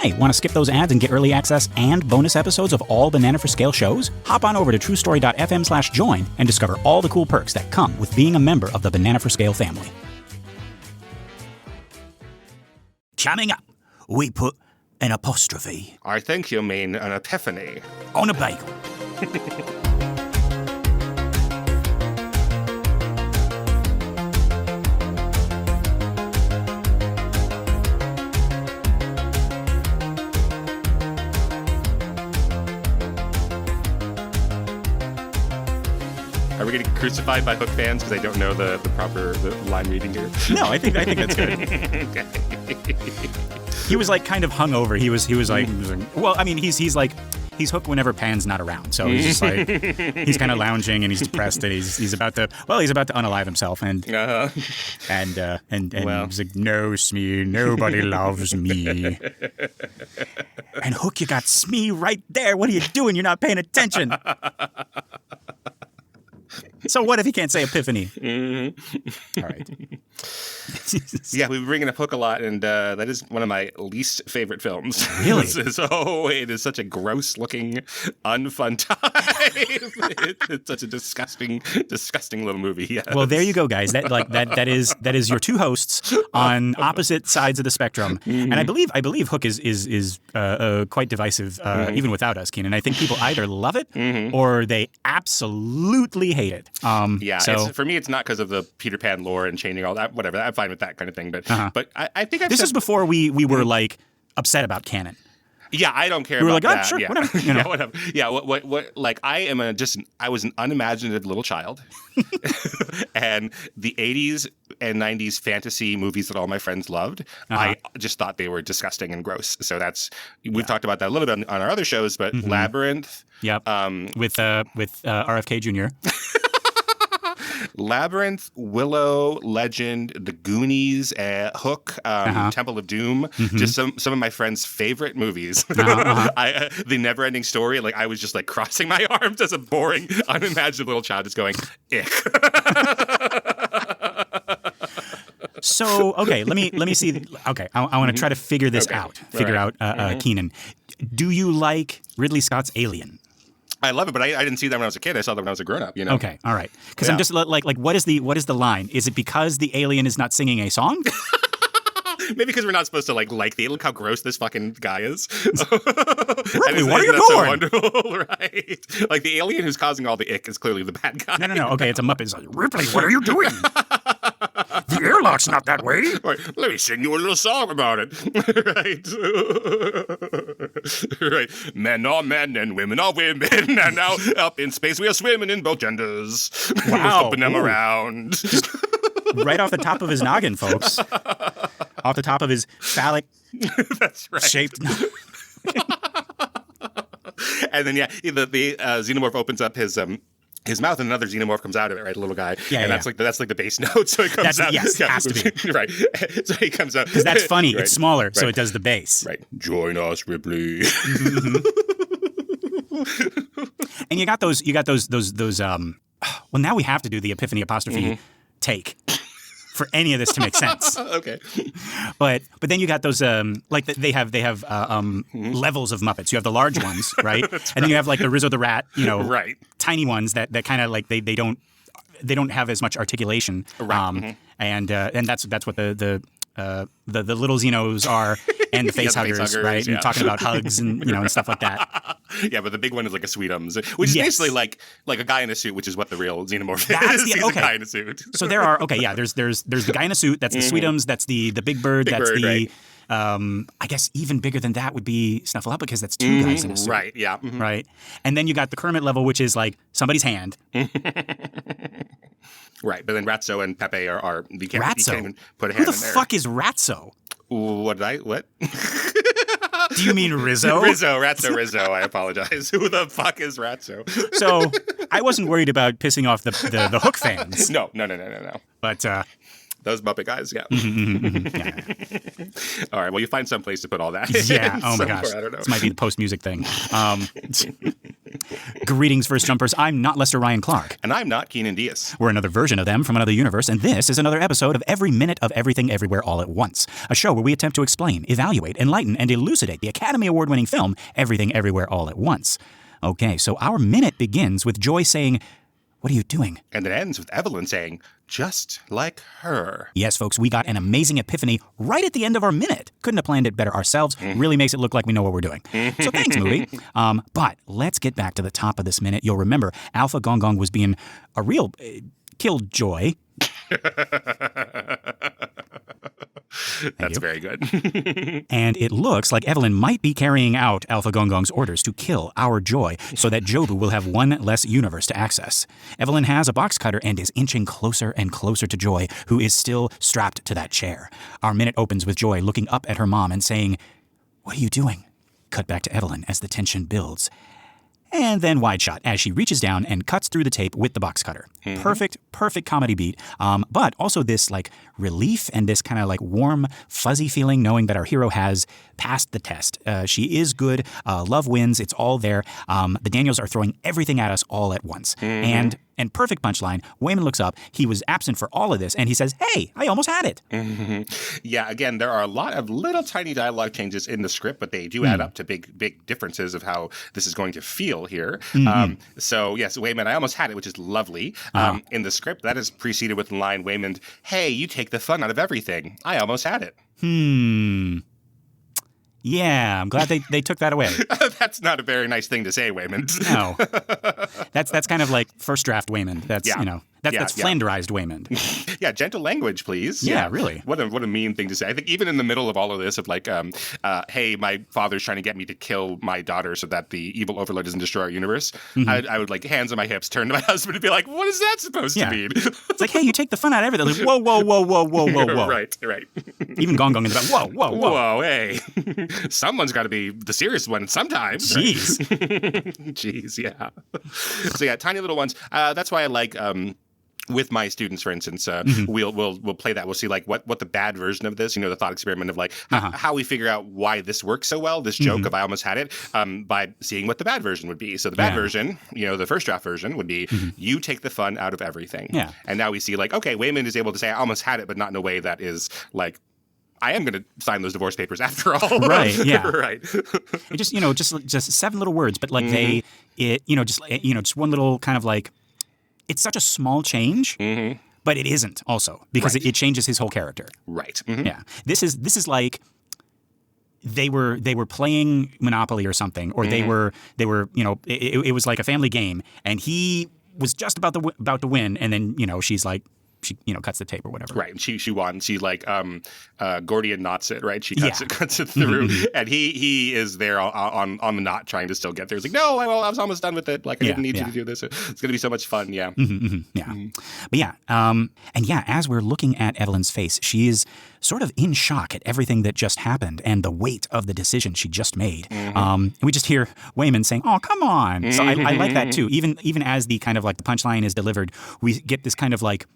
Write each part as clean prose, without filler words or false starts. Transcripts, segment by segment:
Hey, want to skip those ads and get early access and bonus episodes of all Banana for Scale shows? Hop on over to truestory.fm/join and discover all the cool perks that come with being a member of the Banana for Scale family. Coming up, we put an apostrophe I think you mean an epiphany. on a bagel. Are we getting crucified by Hook fans because they don't know the proper line reading here? No, I think that's good. Okay. He was like kind of hungover. He was like, well, I mean, he's Hook whenever Pan's not around. So he's just like, he's kind of lounging and he's depressed and he's about to unalive himself and Well. he's like, no, Smee, nobody loves me. And Hook, you got Smee right there. What are you doing? You're not paying attention. So what if he can't say Epiphany? Mm-hmm. All right. Yeah, we've been bringing up Hook a lot, and that is one of my least favorite films. Really? It is such a gross-looking, unfun time. It's such a disgusting little movie. Yes. Well, there you go, guys. That is your two hosts on opposite sides of the spectrum, and I believe Hook is quite divisive, even without us, Keenan. I think people either love it or they absolutely hate it. For me, it's not because of the Peter Pan lore and chaining all that. Whatever, I'm fine with that kind of thing. But I think this is before we were like upset about canon. Yeah, I don't care. We were about like, that. sure, Yeah. whatever. You know? Yeah, whatever. Yeah, what? Like, I was an unimaginative little child, and the '80s and '90s fantasy movies that all my friends loved, I just thought they were disgusting and gross. So we've talked about that a little bit on our other shows, but Labyrinth. Yep. With RFK Jr. Labyrinth, Willow, Legend, The Goonies, Hook, Temple of Doom, just some of my friends' favorite movies. The Never-Ending Story, like I was just like crossing my arms as a boring, unimaginative little child, just going, ick. So okay, let me see. Okay, I want to try to figure this out. Figure out Keenan. Do you like Ridley Scott's Alien? I love it, but I didn't see that when I was a kid. I saw that when I was a grown-up, you know? Okay, all right. Because I'm just like, what is the line? Is it because the alien is not singing a song? Maybe because we're not supposed to like the look how gross this fucking guy is. Really? What are you doing? So wonderful, right? Like the alien who's causing all the ick is clearly the bad guy. No. Okay, it's a Muppet. It's like, Ripley, what are you doing? The airlock's not that way. Right. Let me sing you a little song about it. Right. Right. Men are men and women are women. And now up in space we are swimming in both genders. Wow. We're flipping them around. Right off the top of his noggin, folks. Off the top of his phallic That's right. shaped. And then the xenomorph opens up his mouth and another xenomorph comes out of it, right? A little guy. And that's like the bass note. So it comes out. Yes, it has to be. Right. So he comes out. Because that's funny. Right. It's smaller, so Right. it does the bass. Right. Join us, Ripley. And you got those well, now we have to do the Epiphany apostrophe take for any of this to make sense. Okay. But then you got those like they have levels of Muppets. You have the large ones, right? And then you have like the Rizzo the Rat, Right. tiny ones that kind of like they don't have as much articulation. Right. And that's what the little Xenos are, and the face huggers, right? Yeah. And talking about hugs and and stuff like that. Yeah, but the big one is like a Sweetums, which is basically like a guy in a suit, which is what the real xenomorph is. He's a guy in a suit. So there are there's the guy in a suit, that's the Sweetums, that's the big bird, that's bird, the right. I guess even bigger than that would be Snuffleupagus, that's two guys in a suit. Right, yeah. Right. And then you got the Kermit level, which is like somebody's hand. Right, but then Ratso and Pepe are you can't even put a hand in there. Who the fuck is Ratso? What? Do you mean Rizzo? Ratso. I apologize. Who the fuck is Ratso? So I wasn't worried about pissing off the Hook fans. No. But those Muppet guys, yeah. Yeah. All right, well, you find some place to put all that. Yeah. Oh my gosh. I don't know. This might be the post music thing. Greetings, First Jumpers. I'm not Lester Ryan Clark. And I'm not Keenan Diaz. We're another version of them from another universe, and this is another episode of Every Minute of Everything Everywhere All at Once, a show where we attempt to explain, evaluate, enlighten, and elucidate the Academy Award-winning film Everything Everywhere All at Once. Okay, so our minute begins with Joy saying, "What are you doing?" And it ends with Evelyn saying, "Just like her." Yes, folks, we got an amazing epiphany right at the end of our minute. Couldn't have planned it better ourselves. Really makes it look like we know what we're doing. So thanks, movie. But let's get back to the top of this minute. You'll remember Alpha Gong Gong was being a real killjoy. That's very good. And it looks like Evelyn might be carrying out Alpha Gong Gong's orders to kill our Joy so that Jobu will have one less universe to access. Evelyn has a box cutter and is inching closer and closer to Joy, who is still strapped to that chair. Our minute opens with Joy looking up at her mom and saying, "What are you doing?" Cut back to Evelyn as the tension builds. And then wide shot as she reaches down and cuts through the tape with the box cutter. Perfect comedy beat. But also this like relief and this kind of like warm, fuzzy feeling knowing that our hero has passed the test. She is good. Love wins. It's all there. The Daniels are throwing everything at us all at once. And perfect punchline. Wayman looks up. He was absent for all of this, and he says, "Hey, I almost had it." Yeah, again, there are a lot of little tiny dialogue changes in the script, but they do add up to big differences of how this is going to feel here. So, yes, Wayman, I almost had it, which is lovely. In the script, that is preceded with the line, Wayman, "Hey, you take the fun out of everything. I almost had it." Yeah, I'm glad they took that away. That's not a very nice thing to say, Wayman. No. That's kind of like first draft Wayman. That's, that's Flanderized Wayman. Yeah, gentle language, please. Yeah, really. What a mean thing to say. I think even in the middle of all of this of like, hey, my father's trying to get me to kill my daughter so that the evil overlord doesn't destroy our universe, I would like hands on my hips, turn to my husband and be like, what is that supposed to mean? It's like, hey, you take the fun out of everything. Like, whoa. Right. Even Gong Gong is about, whoa. Whoa, hey. Someone's got to be the serious one sometimes. Jeez. Right? Jeez, yeah. So yeah, tiny little ones. That's why I like... with my students, for instance, we'll play that. We'll see like what the bad version of this, the thought experiment of like how we figure out why this works so well, this joke of I almost had it, by seeing what the bad version would be. So the bad version, the first draft version would be you take the fun out of everything. Yeah. And now we see like, okay, Wayman is able to say I almost had it, but not in a way that is like, I am going to sign those divorce papers after all. Right. Yeah. Right. It just 7 little words, but like just one little kind of like, it's such a small change, but it isn't also because it changes his whole character. Right. Yeah. This is like they were playing Monopoly or something, or they were it was like a family game, and he was just about to win, and then she's like. She cuts the tape or whatever. Right. And she won. She like Gordian knots it, right? She cuts it through. And he is there on the knot trying to still get there. He's like, no, I was almost done with it. Like I didn't need you to do this. It's gonna be so much fun. Yeah. But as we're looking at Evelyn's face, she is sort of in shock at everything that just happened and the weight of the decision she just made. And we just hear Wayman saying, "Oh, come on." So I like that too. Even as the kind of like the punchline is delivered, we get this kind of like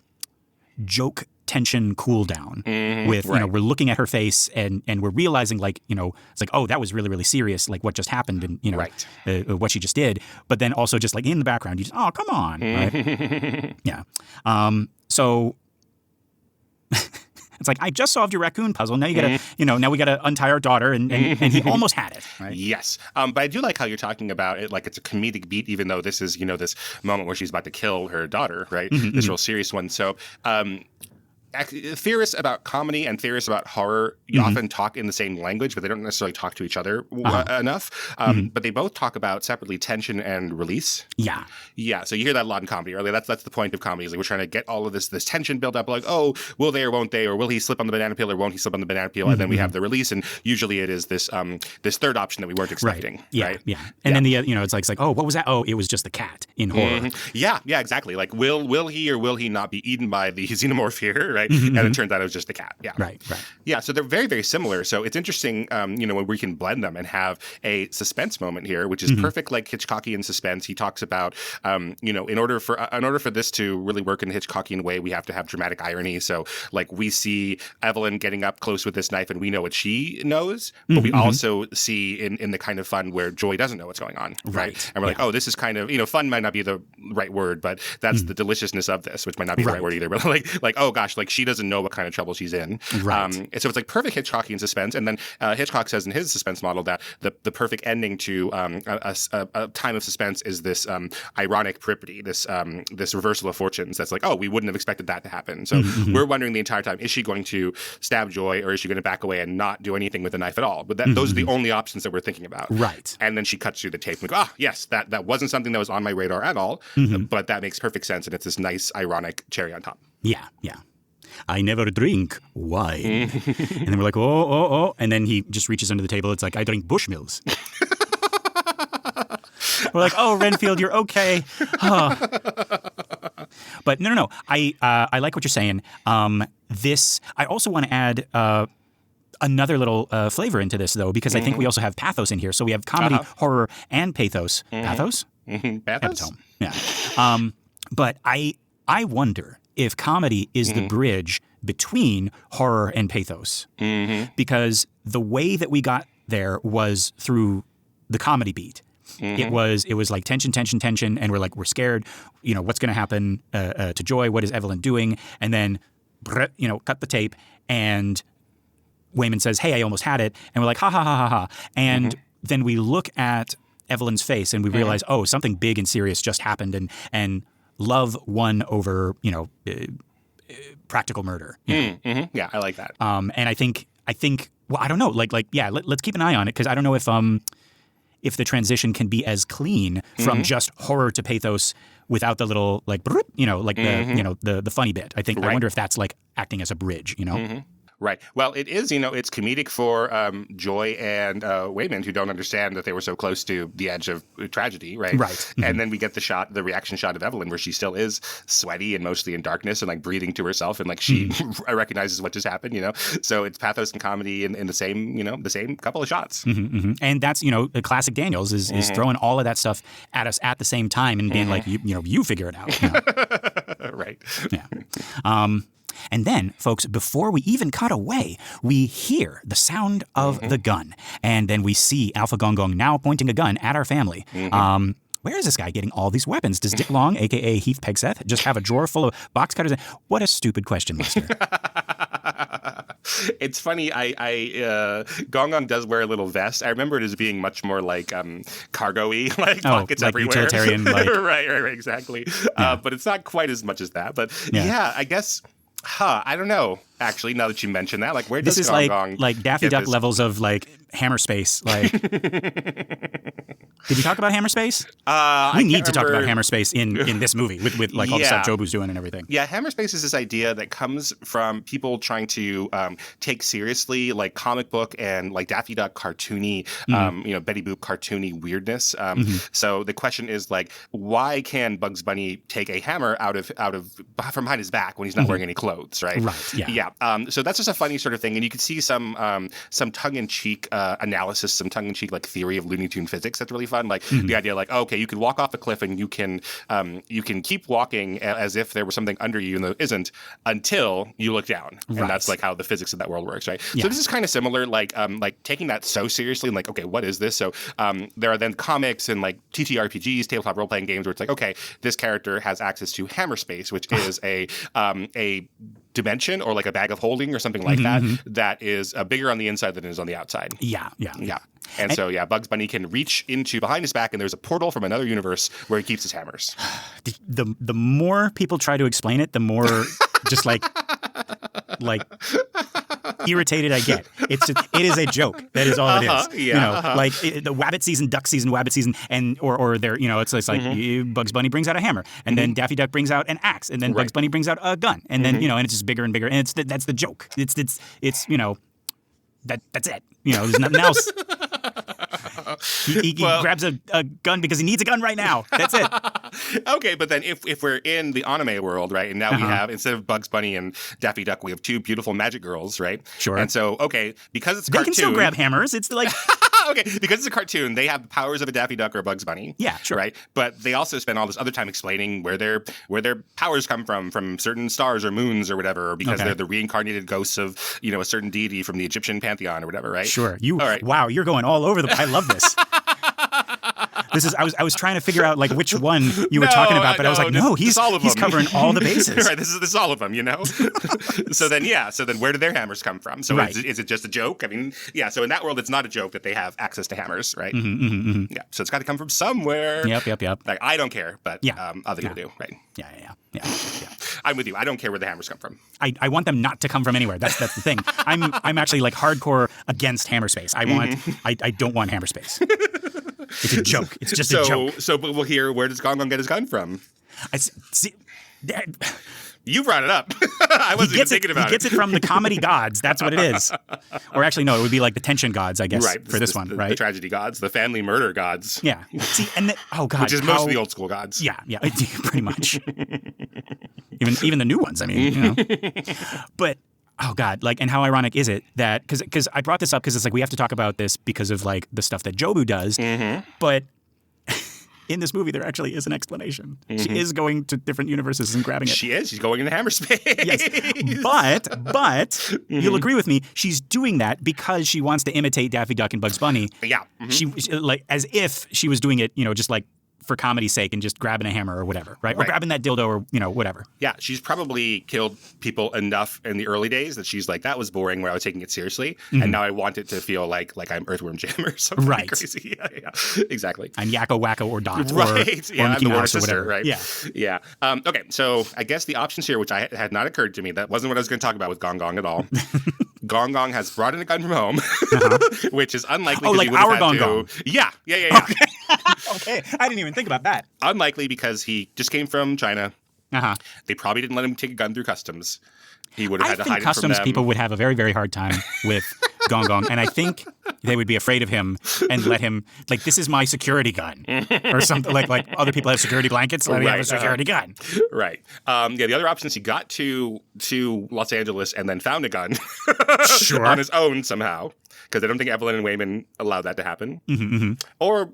joke tension cool down with we're looking at her face and we're realizing like it's like, oh, that was really, really serious, like what just happened and what she just did, but then also just like in the background you just, oh, come on, right? Yeah. So it's like, I just solved your raccoon puzzle. Now you gotta, now we gotta untie our daughter, and he almost had it. Right? Yes, but I do like how you're talking about it, like it's a comedic beat, even though this is, this moment where she's about to kill her daughter, right? This real serious one. So, theorists about comedy and theorists about horror often talk in the same language, but they don't necessarily talk to each other enough. But they both talk about separately tension and release. Yeah. Yeah. So you hear that a lot in comedy. Really, that's the point of comedy. Is like we're trying to get all of this tension built up. Like, oh, will they or won't they, or will he slip on the banana peel or won't he slip on the banana peel? And then we have the release, and usually it is this third option that we weren't expecting. Right. Yeah. Right? Yeah. And then it's like, oh, what was that? Oh, it was just the cat in horror. Yeah. Yeah. Exactly. Like, will he or will he not be eaten by the xenomorph here? right? And it turns out it was just a cat. Yeah. Right. Yeah, so they're very, very similar. So it's interesting, when we can blend them and have a suspense moment here, which is perfect, like Hitchcockian suspense. He talks about, in order for this to really work in a Hitchcockian way, we have to have dramatic irony. So, like, we see Evelyn getting up close with this knife, and we know what she knows, but we also see in the kind of fun where Joy doesn't know what's going on, right? And we're like, oh, this is kind of, fun might not be the right word, but that's the deliciousness of this, which might not be the right word either. But like, oh gosh, like she doesn't know what kind of trouble she's in. Right. And so it's like perfect Hitchcockian suspense. And then Hitchcock says in his suspense model that the perfect ending to a time of suspense is this ironic peripety, this reversal of fortunes. That's like, oh, we wouldn't have expected that to happen. So we're wondering the entire time, is she going to stab Joy, or is she going to back away and not do anything with the knife at all? But those are the only options that we're thinking about. Right. And then she cuts through the tape and we go, yes, that wasn't something that was on my radar at all, but that makes perfect sense. And it's this nice, ironic cherry on top. Yeah. I never drink wine. And then we're like, oh. And then he just reaches under the table. It's like, I drink Bushmills. We're like, oh, Renfield, you're okay. But no. I like what you're saying. I also want to add another little flavor into this, though, because I think we also have pathos in here. So we have comedy, horror, and pathos. Pathos? Pathos? Epitome. Yeah. But I wonder if comedy is the bridge between horror and pathos. Because the way that we got there was through the comedy beat. It was like tension, and we're scared. What's going to happen to Joy? What is Evelyn doing? And then, cut the tape, and Wayman says, "Hey, I almost had it," and we're like, "Ha ha ha ha ha!" And then we look at Evelyn's face, and we realize, oh, something big and serious just happened, and love won over, practical murder. Yeah, I like that. And I think, well, I don't know, let's keep an eye on it, because I don't know if the transition can be as clean from just horror to pathos without the little the funny bit. I think I wonder if that's like acting as a bridge. Right. Well, it is, it's comedic for Joy and Wayman, who don't understand that they were so close to the edge of tragedy, right? Right. And then we get the reaction shot of Evelyn, where she still is sweaty and mostly in darkness and like breathing to herself, and like she recognizes what just happened, So it's pathos and comedy in the same couple of shots. And that's, a classic Daniels is throwing all of that stuff at us at the same time and being like, you figure it out. Right. Yeah. And then, folks, before we even cut away, we hear the sound of the gun. And then we see Alpha Gong Gong now pointing a gun at our family. Where is this guy getting all these weapons? Does Dick Long, a.k.a. Heath Pegseth, just have a drawer full of box cutters? What a stupid question, Lester. It's funny. Gong Gong does wear a little vest. I remember it as being much more like cargo-y, like pockets like everywhere. Utilitarian, like... right, exactly. Yeah. But it's not quite as much as that. But yeah I guess... I don't know. Actually, now that you mention that, like, where does Gong Gong like Daffy Duck levels of like hammer space? Like, did you talk about hammer space? We need to talk about hammer space in this movie with like all the stuff Jobu's doing and everything. Yeah, hammer space is this idea that comes from people trying to take seriously like comic book and like Daffy Duck cartoony, Betty Boop cartoony weirdness. So the question is like, why can Bugs Bunny take a hammer out of from behind his back when he's not wearing any clothes? Right. Right. Yeah. So that's just a funny sort of thing, and you can see some tongue-in-cheek analysis, some tongue-in-cheek like theory of Looney Tune physics. That's really fun. Like the idea, like, okay, you can walk off a cliff and you can keep walking as if there was something under you, and there isn't, until you look down, and that's like how the physics of that world works, right? Yeah. So this is kind of similar, like taking that so seriously, and like, okay, what is this? So there are then comics and like TTRPGs, tabletop role-playing games, where it's like, okay, this character has access to hammer space, which is a dimension or like a bag of holding or something like that is bigger on the inside than it is on the outside. Yeah. And so Bugs Bunny can reach into behind his back, and there's a portal from another universe where he keeps his hammers. The more people try to explain it, the more just like irritated I get. It is a joke. That is all it is. Yeah. Like the wabbit season, duck season, wabbit season, and or they're it's like Bugs Bunny brings out a hammer, and then Daffy Duck brings out an axe, and then Bugs Bunny brings out a gun, and then and it's just bigger and bigger, and that's the joke. It's that's it. There's nothing else. He grabs a gun because he needs a gun right now. That's it. Okay, but then if we're in the anime world, right, and now we have, instead of Bugs Bunny and Daffy Duck, we have two beautiful magic girls, right? Sure. And so, okay, because it's a they cartoon. can still grab hammers. It's like... Okay, because it's a cartoon, they have the powers of a Daffy Duck or a Bugs Bunny. Yeah, sure. Right? But they also spend all this other time explaining where their powers come from certain stars or moons or whatever, because they're the reincarnated ghosts of, a certain deity from the Egyptian pantheon or whatever, right? Sure. All right. Wow, you're going all over I love this. I was trying to figure out like which one you were talking about, but I was like, no, he's covering all the bases. Right, this is all of them, So then where do their hammers come from? So is it just a joke? I mean, yeah, so in that world it's not a joke that they have access to hammers, right? Yeah, so it's got to come from somewhere. Yep. Like, I don't care, but other people do, right? Yeah. I'm with you. I don't care where the hammers come from. I want them not to come from anywhere. That's the thing. I'm actually like hardcore against hammer space. I don't want hammer space. It's a joke. It's just a joke. So we'll hear, where does Gong Gong get his gun from? See, you brought it up. I wasn't even thinking about it. He gets it from the comedy gods. That's what it is. Or actually, no, it would be like the tension gods, I guess, for this one, right? The tragedy gods, the family murder gods. Yeah. See, and oh god, which is most of the old school gods. Yeah, pretty much. even the new ones. I mean, but. Oh God! Like, and how ironic is it that because I brought this up because it's like we have to talk about this because of like the stuff that Jobu does, but in this movie there actually is an explanation. She is going to different universes and grabbing it. She is. She's going into hammer space. Yes, but you'll agree with me. She's doing that because she wants to imitate Daffy Duck and Bugs Bunny. Yeah. She like as if she was doing it, just like. For comedy's sake and just grabbing a hammer or whatever, right? Or grabbing that dildo or, whatever. Yeah, she's probably killed people enough in the early days that she's like, that was boring when I was taking it seriously. And now I want it to feel like I'm Earthworm Jim or something crazy. Yeah, exactly. I'm Yakko, Wacko, or Dot. Right. Or I'm the Mouse sister, or whatever. right? Yeah. Okay, so I guess the options here, which I had not occurred to me, that wasn't what I was going to talk about with Gong Gong at all. Gong Gong has brought in a gun from home, which is unlikely. Oh, like our Gong Gong. Yeah. Okay, I didn't even think about that. Unlikely because he just came from China. They probably didn't let him take a gun through customs. He would have had to hide it from them. Customs people would have a very, very hard time with Gong Gong, and I think they would be afraid of him and let him like, this is my security gun, or something like other people have security blankets. Let me have a security gun. Right. The other option is he got to Los Angeles and then found a gun on his own somehow. Because I don't think Evelyn and Wayman allowed that to happen. Or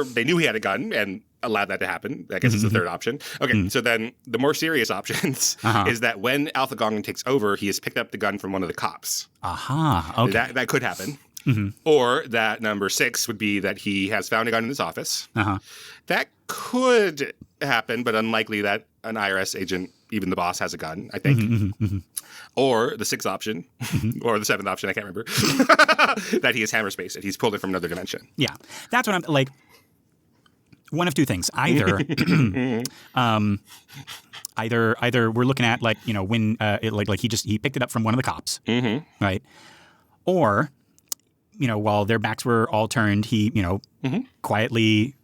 they knew he had a gun and allowed that to happen. I guess it's the third option. Okay, so then the more serious options is that when Alpha Gong Gong takes over, he has picked up the gun from one of the cops. Okay. That could happen. Or that number 6 would be that he has found a gun in his office. That could happen, but unlikely that an IRS agent, even the boss, has a gun, I think. Or the 6th option, or the 7th option, I can't remember, that he is hammer spaced it. He's pulled it from another dimension. Yeah. That's what I'm like. One of two things. Either we're looking at like, when he picked it up from one of the cops, right? Or, while their backs were all turned, he, quietly,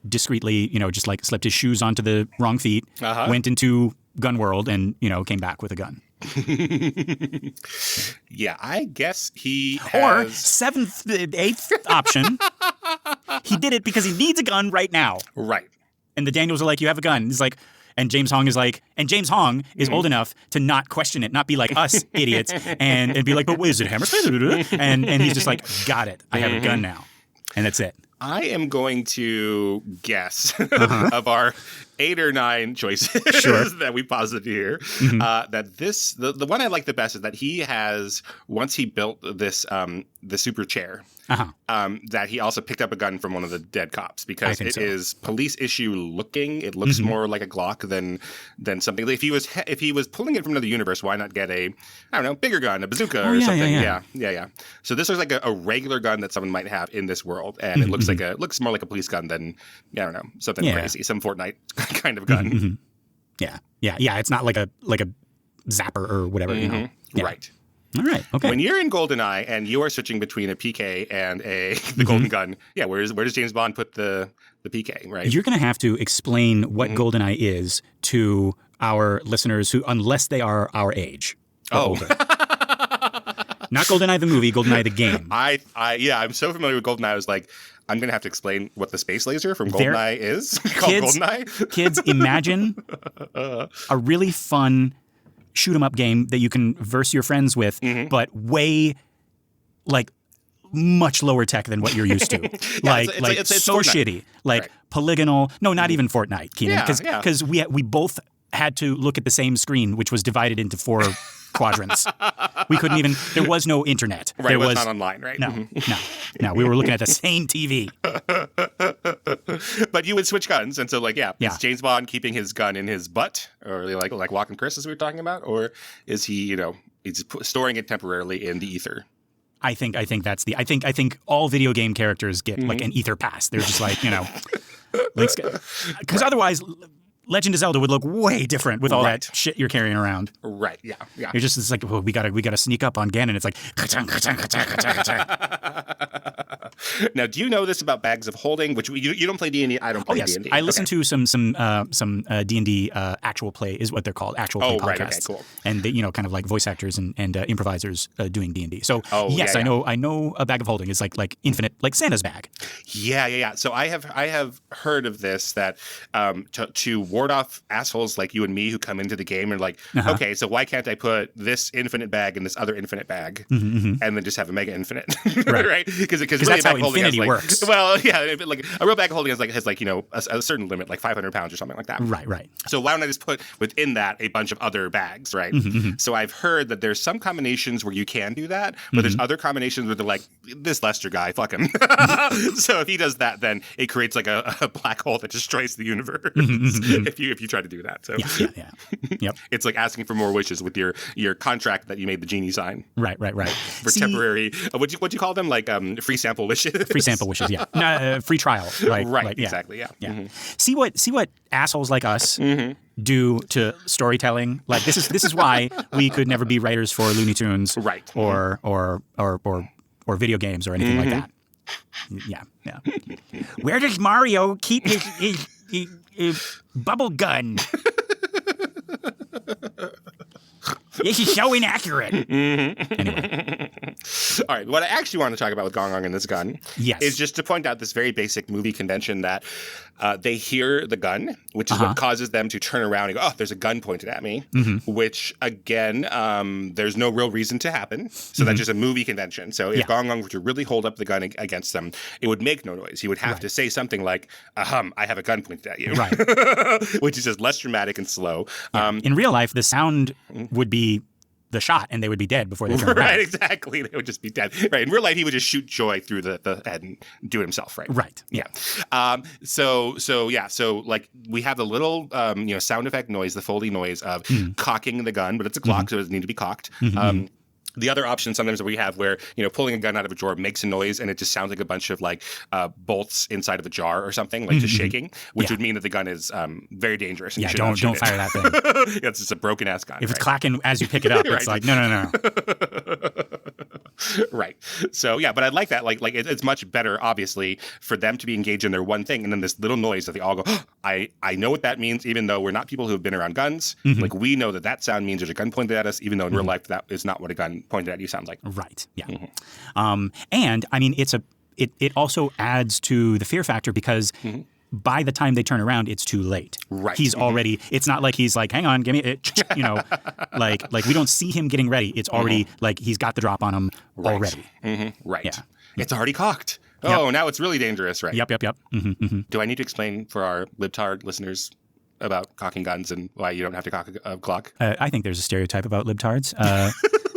discreetly, just like slipped his shoes onto the wrong feet, went into gun world and, came back with a gun. Yeah, I guess he has... Or 8th option, he did it because he needs a gun right now. Right. And the Daniels are like, you have a gun. He's like, and James Hong is like, and James Hong is old enough to not question it, not be like us idiots, and be like, but wait, is it hammer space? And he's just like, got it. I have a gun now. And that's it. I am going to guess of our 8 or 9 choices that we posited here, that the one I like the best is that he has, once he built this the super chair, that he also picked up a gun from one of the dead cops because it is police issue looking. It looks more like a Glock than something. If he was pulling it from another universe, why not get a, I don't know, bigger gun, a bazooka or something? Yeah. So this looks like a regular gun that someone might have in this world, and it looks more like a police gun than, I don't know, something crazy, some Fortnite kind of gun. Yeah. It's not like a zapper or whatever. Yeah. Right. All right. Okay. When you're in GoldenEye and you are switching between a PK and the golden gun, where does James Bond put the PK? Right. You're going to have to explain what GoldenEye is to our listeners who, unless they are our age or older. Not GoldenEye the movie, GoldenEye the game. I'm so familiar with GoldenEye. I was like, I'm going to have to explain what the space laser from There- GoldenEye is called GoldenEye. Kids, imagine a really fun shoot 'em up game that you can verse your friends with, but way like much lower tech than what you're used to. it's so Fortnite. shitty. Like Right. polygonal. No, not even Fortnite, Keenan. Yeah, Because we both had to look at the same screen, which was divided into 4 quadrants. We couldn't even. There was no internet. Right, There it was not online, right? No, no. We were looking at the same TV. But you would switch guns, and so Yeah. is James Bond keeping his gun in his butt, or like Walking Chris as we were talking about, or is he he's storing it temporarily in the ether? I think that's I think all video game characters get like an ether pass. They're just like because otherwise Legend of Zelda would look way different with all Right. that shit you're carrying around. Right. Yeah. You're just it's like, well, we gotta sneak up on Ganon. It's like Now, do you know this about bags of holding? Which you don't play D&D. I don't play yes, D&D. I listen to some D&D actual play is what they're called, actual play podcasts. Right, okay, cool. And they, kind of like voice actors and improvisers doing D&D. So yeah. I know a bag of holding is like infinite, like Santa's bag. Yeah. So I have heard of this that to ward off assholes like you and me who come into the game and like, okay, so why can't I put this infinite bag in this other infinite bag and then just have a mega infinite, right? Because really that's how infinity works. Well, yeah, like a real bag of holding has a certain limit, like 500 pounds or something like that. Right. So why don't I just put within that a bunch of other bags, right? So I've heard that there's some combinations where you can do that, but there's other combinations where they're like, this Lester guy, fuck him. So if he does that, then it creates like a black hole that destroys the universe if you try to do that. So Yeah. Yep. it's like asking for more wishes with your contract that you made the genie sign. Right. For temporary, what'd you call them? Like free sample wishes? Free sample wishes, yeah. No, free trial. Right, exactly, yeah. See what assholes like us do to storytelling. Like this is why we could never be writers for Looney Tunes, Right. Or video games or anything like that. Yeah. Where does Mario keep his bubble gun? This is so inaccurate. Anyway. All right. What I actually want to talk about with Gong Gong and this gun is just to point out this very basic movie convention that they hear the gun, which is what causes them to turn around and go, oh, there's a gun pointed at me, which, again, there's no real reason to happen. So that's just a movie convention. So if Gong Gong were to really hold up the gun against them, it would make no noise. He would have to say something like, I have a gun pointed at you. Right. Which is just less dramatic and slow. In real life, the sound would be the shot and they would be dead before they turned around. Right, exactly. They would just be dead. Right. In real life, he would just shoot Joy through the head and do it himself, right? Right. Yeah. So like we have the little sound effect noise, the Foley noise of cocking the gun, but it's a clock, so it doesn't need to be cocked. The other option sometimes that we have where, pulling a gun out of a drawer makes a noise and it just sounds like a bunch of like bolts inside of a jar or something, like just shaking, which would mean that the gun is very dangerous. And don't fire that thing. It's just a broken ass gun. If it's clacking as you pick it up, it's like, no. Right. So, yeah, but I like that. Like it's much better, obviously, for them to be engaged in their one thing and then this little noise that they all go, oh, I know what that means, even though we're not people who have been around guns. Like we know that sound means there's a gun pointed at us, even though in real life that is not what a gun pointed at you sounds like. Right. Yeah. And I mean, it also adds to the fear factor because by the time they turn around, it's too late. Right. He's already. It's not like he's like, hang on, give me it. Like we don't see him getting ready. It's already like he's got the drop on him already. Right. Yeah. It's already cocked. Oh, now it's really dangerous, right? Yep. Do I need to explain for our libtard listeners about cocking guns and why you don't have to cock a clock? I think there's a stereotype about libtards.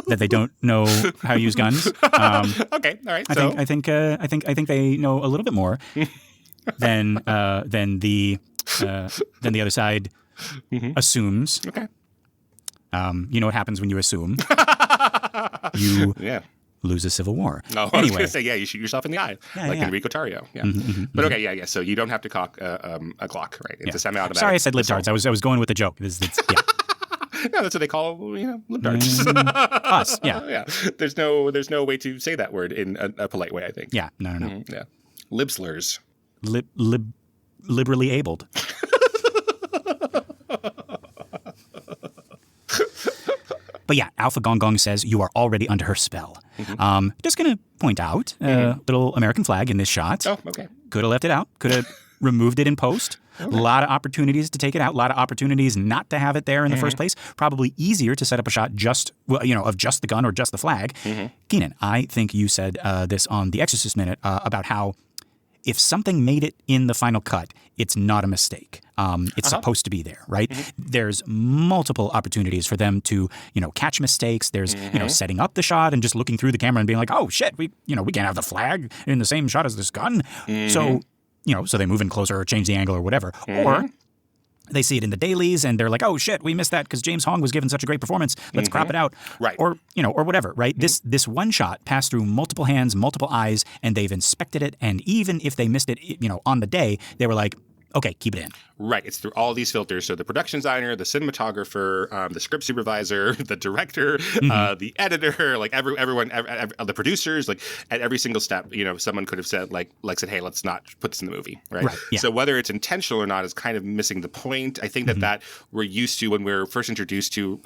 That they don't know how to use guns. Okay, all right. I think they know a little bit more than the other side assumes. Okay. You know what happens when you assume? You lose a civil war. No, I was going to say, you shoot yourself in the eye, Enrico Tario. Yeah. But okay, yeah. So you don't have to cock a clock, right? It's a semi-automatic. Sorry, I said libtards. I was going with a joke. No, that's what they call libtards. Us, yeah. Yeah. There's no way to say that word in a polite way, I think. Yeah, no. Yeah. Lib slurs. Liberally abled. But yeah, Alpha Gong Gong says you are already under her spell. Just gonna point out little American flag in this shot. Oh, okay. Could have left it out. Could have removed it in post. Okay. A lot of opportunities to take it out. A lot of opportunities not to have it there in the first place. Probably easier to set up a shot of just the gun or just the flag. Keenan, I think you said this on the Exorcist Minute about how if something made it in the final cut, it's not a mistake. It's supposed to be there, right? There's multiple opportunities for them to, catch mistakes. There's, setting up the shot and just looking through the camera and being like, oh shit, we can't have the flag in the same shot as this gun. So, so they move in closer or change the angle or whatever. Or they see it in the dailies and they're like, oh shit, we missed that because James Hong was given such a great performance. Let's crop it out. Right. Or, or whatever, right? This one shot passed through multiple hands, multiple eyes, and they've inspected it. And even if they missed it, on the day, they were like, okay, keep it in. Right. It's through all these filters. So the production designer, the cinematographer, the script supervisor, the director, the editor, like everyone, the producers, like at every single step, someone could have said said, hey, let's not put this in the movie. Right. Yeah. So whether it's intentional or not is kind of missing the point. I think that we're used to when we're first introduced to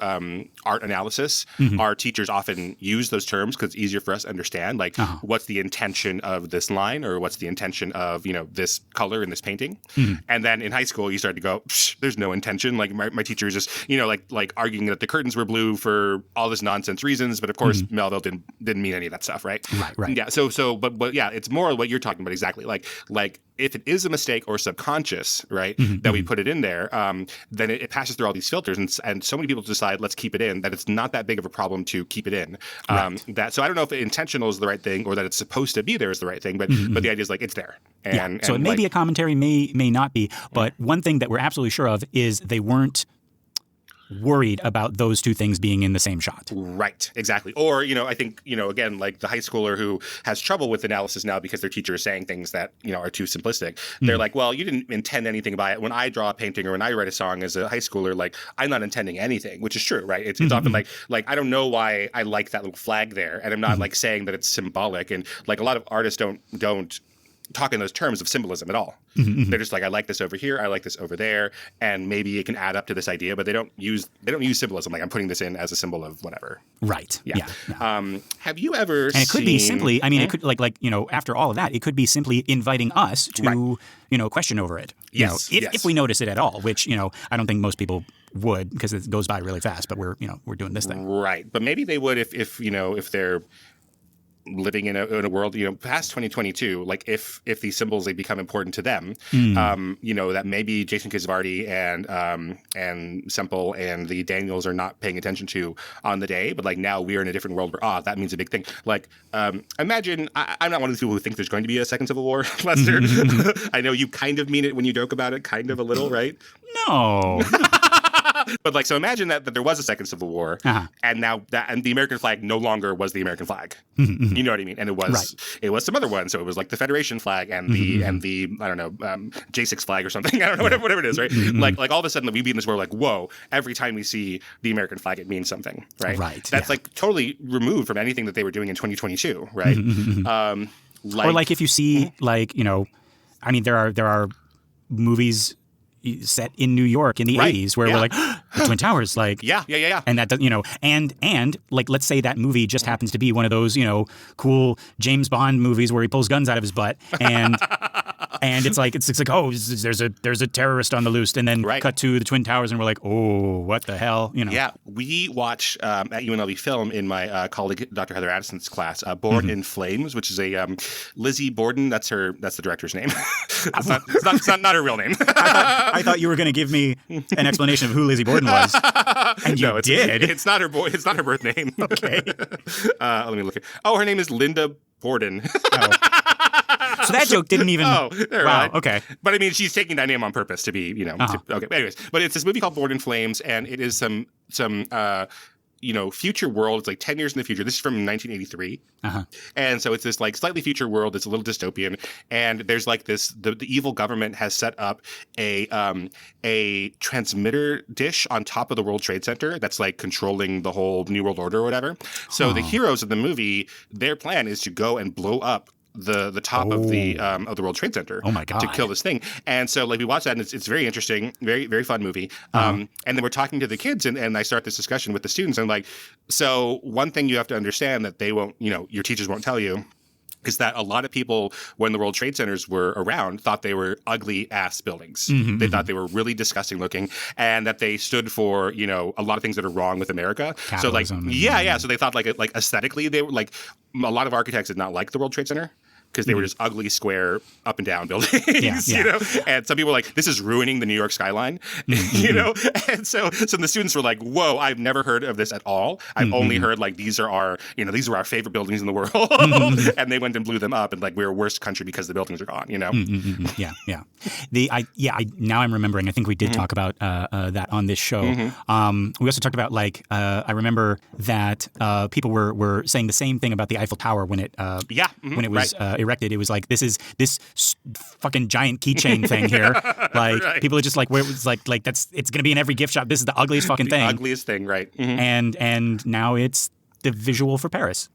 art analysis, our teachers often use those terms because it's easier for us to understand. Like what's the intention of this line or what's the intention of, this color in this painting. And then in high school, you start to go, there's no intention. Like my teacher is just, like arguing that the curtains were blue for all this nonsense reasons. But of course, Melville didn't mean any of that stuff, right? Right. Yeah. But yeah, it's more what you're talking about exactly. Like if it is a mistake or subconscious, right, that we put it in there, then it passes through all these filters, and so many people decide let's keep it in. That it's not that big of a problem to keep it in. So I don't know if intentional is the right thing or that it's supposed to be there is the right thing, but the idea is like it's there. And so it may be a commentary, may not be, but one thing that we're absolutely sure of is they weren't worried about those two things being in the same shot. Right, exactly. Or, I think, again, like the high schooler who has trouble with analysis now because their teacher is saying things that, are too simplistic. They're like, well, you didn't intend anything by it. When I draw a painting or when I write a song as a high schooler, like I'm not intending anything, which is true, right? It's often like I don't know why I like that little flag there. And I'm not like saying that it's symbolic. And like a lot of artists don't talk in those terms of symbolism at all. They're just like, I like this over here, I like this over there, and maybe it can add up to this idea, but they don't use symbolism. Like I'm putting this in as a symbol of whatever. Right. Yeah. Have you ever And it could be simply, I mean, it could after all of that, it could be simply inviting us to, question over it. Yes. If we notice it at all, which, I don't think most people would because it goes by really fast, but we're doing this thing. Right. But maybe they would if they're living in a world, past 2022, like if these symbols, they become important to them, that maybe Jason Kizvardy and Semple and the Daniels are not paying attention to on the day, but like now we're in a different world where, that means a big thing. Like, imagine, I'm not one of those people who think there's going to be a second Civil War, Lester. I know you kind of mean it when you joke about it, kind of a little, right? No. But so imagine that there was a second Civil War, and now and the American flag no longer was the American flag. You know what I mean? And it was some other one. So it was like the Federation flag and the I don't know, J6 flag or something. I don't know, whatever it is, right? Like all of a sudden we'd be in this world like, whoa! Every time we see the American flag, it means something, right? Right. That's like totally removed from anything that they were doing in 2022, right? Or like if you see I mean there are movies set in New York in the 80s where we're like, the Twin Towers, like, yeah. And that, and like, let's say that movie just happens to be one of those, cool James Bond movies where he pulls guns out of his butt and it's like, oh, there's a terrorist on the loose, and then cut to the Twin Towers and we're like, oh, what the hell, Yeah, we watch at UNLV Film in my colleague Dr. Heather Addison's class, Born in Flames, which is a Lizzie Borden. That's the director's name. It's not her real name. I thought you were going to give me an explanation of who Lizzie Borden was, and you did. It's not her birth name. Okay. Let me look. Her name is Linda Borden. So that joke didn't even. Oh, wow. Right. Okay. But I mean, she's taking that name on purpose to be, okay. Anyways, but it's this movie called Born in Flames, and it is some future world. It's like 10 years in the future. This is from 1983. And so it's this like slightly future world. It's a little dystopian. And there's like this, the evil government has set up a transmitter dish on top of the World Trade Center that's like controlling the whole New World Order or whatever. So the heroes of the movie, their plan is to go and blow up the top of the World Trade Center. Oh my God. To kill this thing. And so like we watched that, and it's very interesting, very, very fun movie. And then we're talking to the kids, and I start this discussion with the students. And I'm like, so one thing you have to understand that they won't, your teachers won't tell you is that a lot of people, when the World Trade Centers were around, thought they were ugly-ass buildings. They thought they were really disgusting looking, and that they stood for, you know, a lot of things that are wrong with America. Capitalism. So, like, yeah. So they thought, like aesthetically, they were, like, a lot of architects did not like the World Trade Center, because they were just ugly, square, up and down buildings, you know? And some people were like, this is ruining the New York skyline, you know? And so the students were like, whoa, I've never heard of this at all. I've only heard, like, these are our favorite buildings in the world. And they went and blew them up, and, like, we're a worse country because the buildings are gone, you know? Yeah. Now I'm remembering, I think we did talk about that on this show. We also talked about, like, I remember that people were saying the same thing about the Eiffel Tower when it when it was erected. It was like, this fucking giant keychain thing here. Like, people are just like, where it's like it's gonna be in every gift shop. This is the ugliest fucking thing. Ugliest thing, right? And now it's the visual for Paris.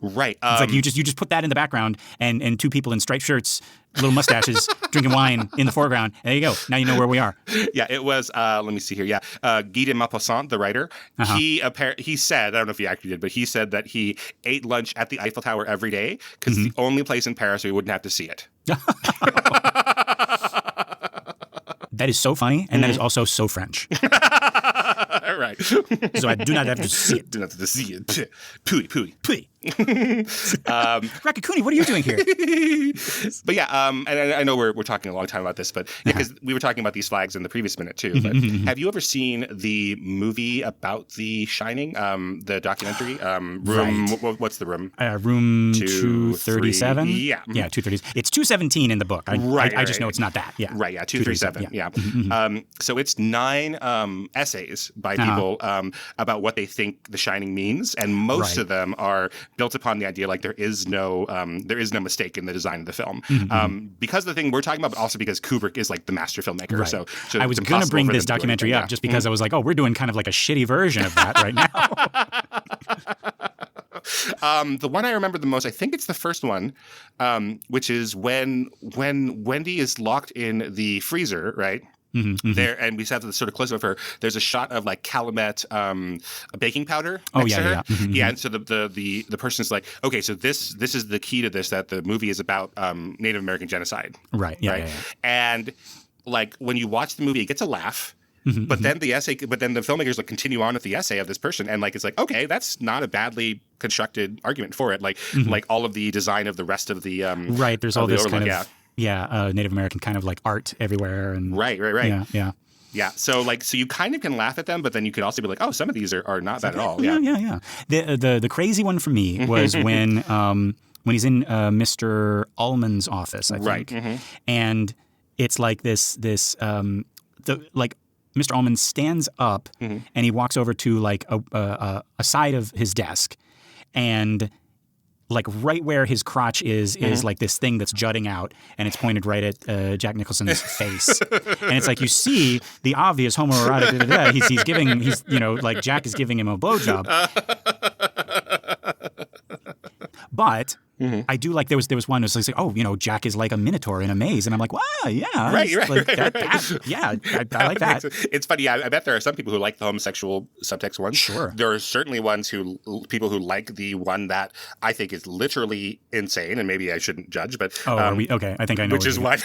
Right. It's like you just put that in the background, and two people in striped shirts, little mustaches, drinking wine in the foreground. And there you go. Now you know where we are. Yeah, it was. Let me see here. Yeah, Guy de Maupassant, the writer, he said, I don't know if he actually did, but he said that he ate lunch at the Eiffel Tower every day because it's the only place in Paris where he wouldn't have to see it. That is so funny, and that is also so French. Right. So I do not have to see it. Do not have to see it. Pooey. Rakakuni, what are you doing here? But yeah, and I know we're talking a long time about this, but because we were talking about these flags in the previous minute too. But have you ever seen the movie about The Shining, the documentary? What's the room? Room 237? Yeah. Yeah, 230. It's 217 in the book. I just know it's not that. Yeah. Right, yeah, 237. Yeah. So it's 9 essays by people about what they think The Shining means, and most of them are built upon the idea like there is no mistake in the design of the film. Because of the thing we're talking about, but also because Kubrick is like the master filmmaker. Right. So I was going to bring this documentary up just because I was like, oh, we're doing kind of like a shitty version of that right now. The one I remember the most, I think it's the first one, which is when Wendy is locked in the freezer, right? There, and we have the sort of close up of her. There's a shot of like Calumet baking powder next to her. Yeah, and so the person's like, okay, so this is the key to this, that the movie is about Native American genocide. Right. Yeah. And like when you watch the movie, it gets a laugh. But then the filmmakers like continue on with the essay of this person, and like it's like, okay, that's not a badly constructed argument for it. Like like all of the design of the rest of the right. There's all this kind of Native American kind of like art everywhere, and right. Yeah. So you kind of can laugh at them, but then you could also be like, oh, some of these are not bad at all. Yeah. The crazy one for me was when he's in Mr. Ullman's office, I think, and it's like this Mr. Ullman stands up and he walks over to like a side of his desk, and like right where his crotch is like this thing that's jutting out, and it's pointed right at Jack Nicholson's face. And it's like you see the obvious homoerotic. He's like Jack is giving him a blowjob. But I do like there was one that was like, oh, Jack is like a minotaur in a maze, and I'm like, wow, yeah, right. Yeah, I like that. It's funny. I bet there are some people who like the homosexual subtext ones. Sure, there are certainly people who like the one that I think is literally insane, and maybe I shouldn't judge, but okay? I think I know which is what.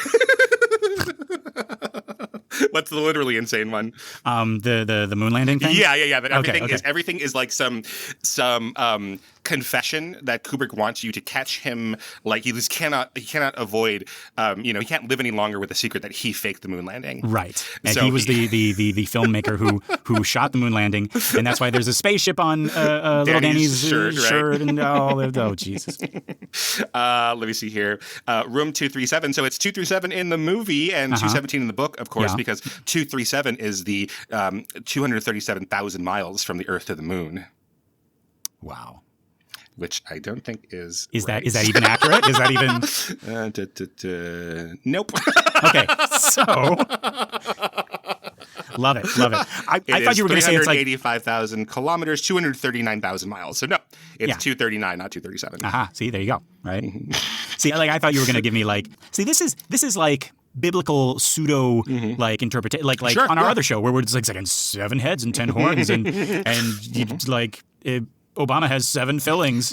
What's the literally insane one? The moon landing thing? Yeah. But everything is like some confession that Kubrick wants you to catch him. Like he cannot avoid. He can't live any longer with the secret that he faked the moon landing. Right. And he was the filmmaker who shot the moon landing, and that's why there's a spaceship on little Danny's shirt. Right? And oh Jesus. Let me see here. Room 237. So it's 237 in the movie and 217 in the book, of course, because 237 is the 237,000 miles from the Earth to the moon. Wow. Which I don't think is right. Is that even accurate? Is that even nope. Okay, so love it. I thought you were going to say it's like 385,000 kilometers, 239,000 miles. So no, it's 239, not 237. See, there you go. Right. See, like I thought you were going to give me like, see, this is like biblical pseudo like interpretation, like sure, on our other show where it's like 7 heads and 10 horns and you, like. Obama has 7 fillings.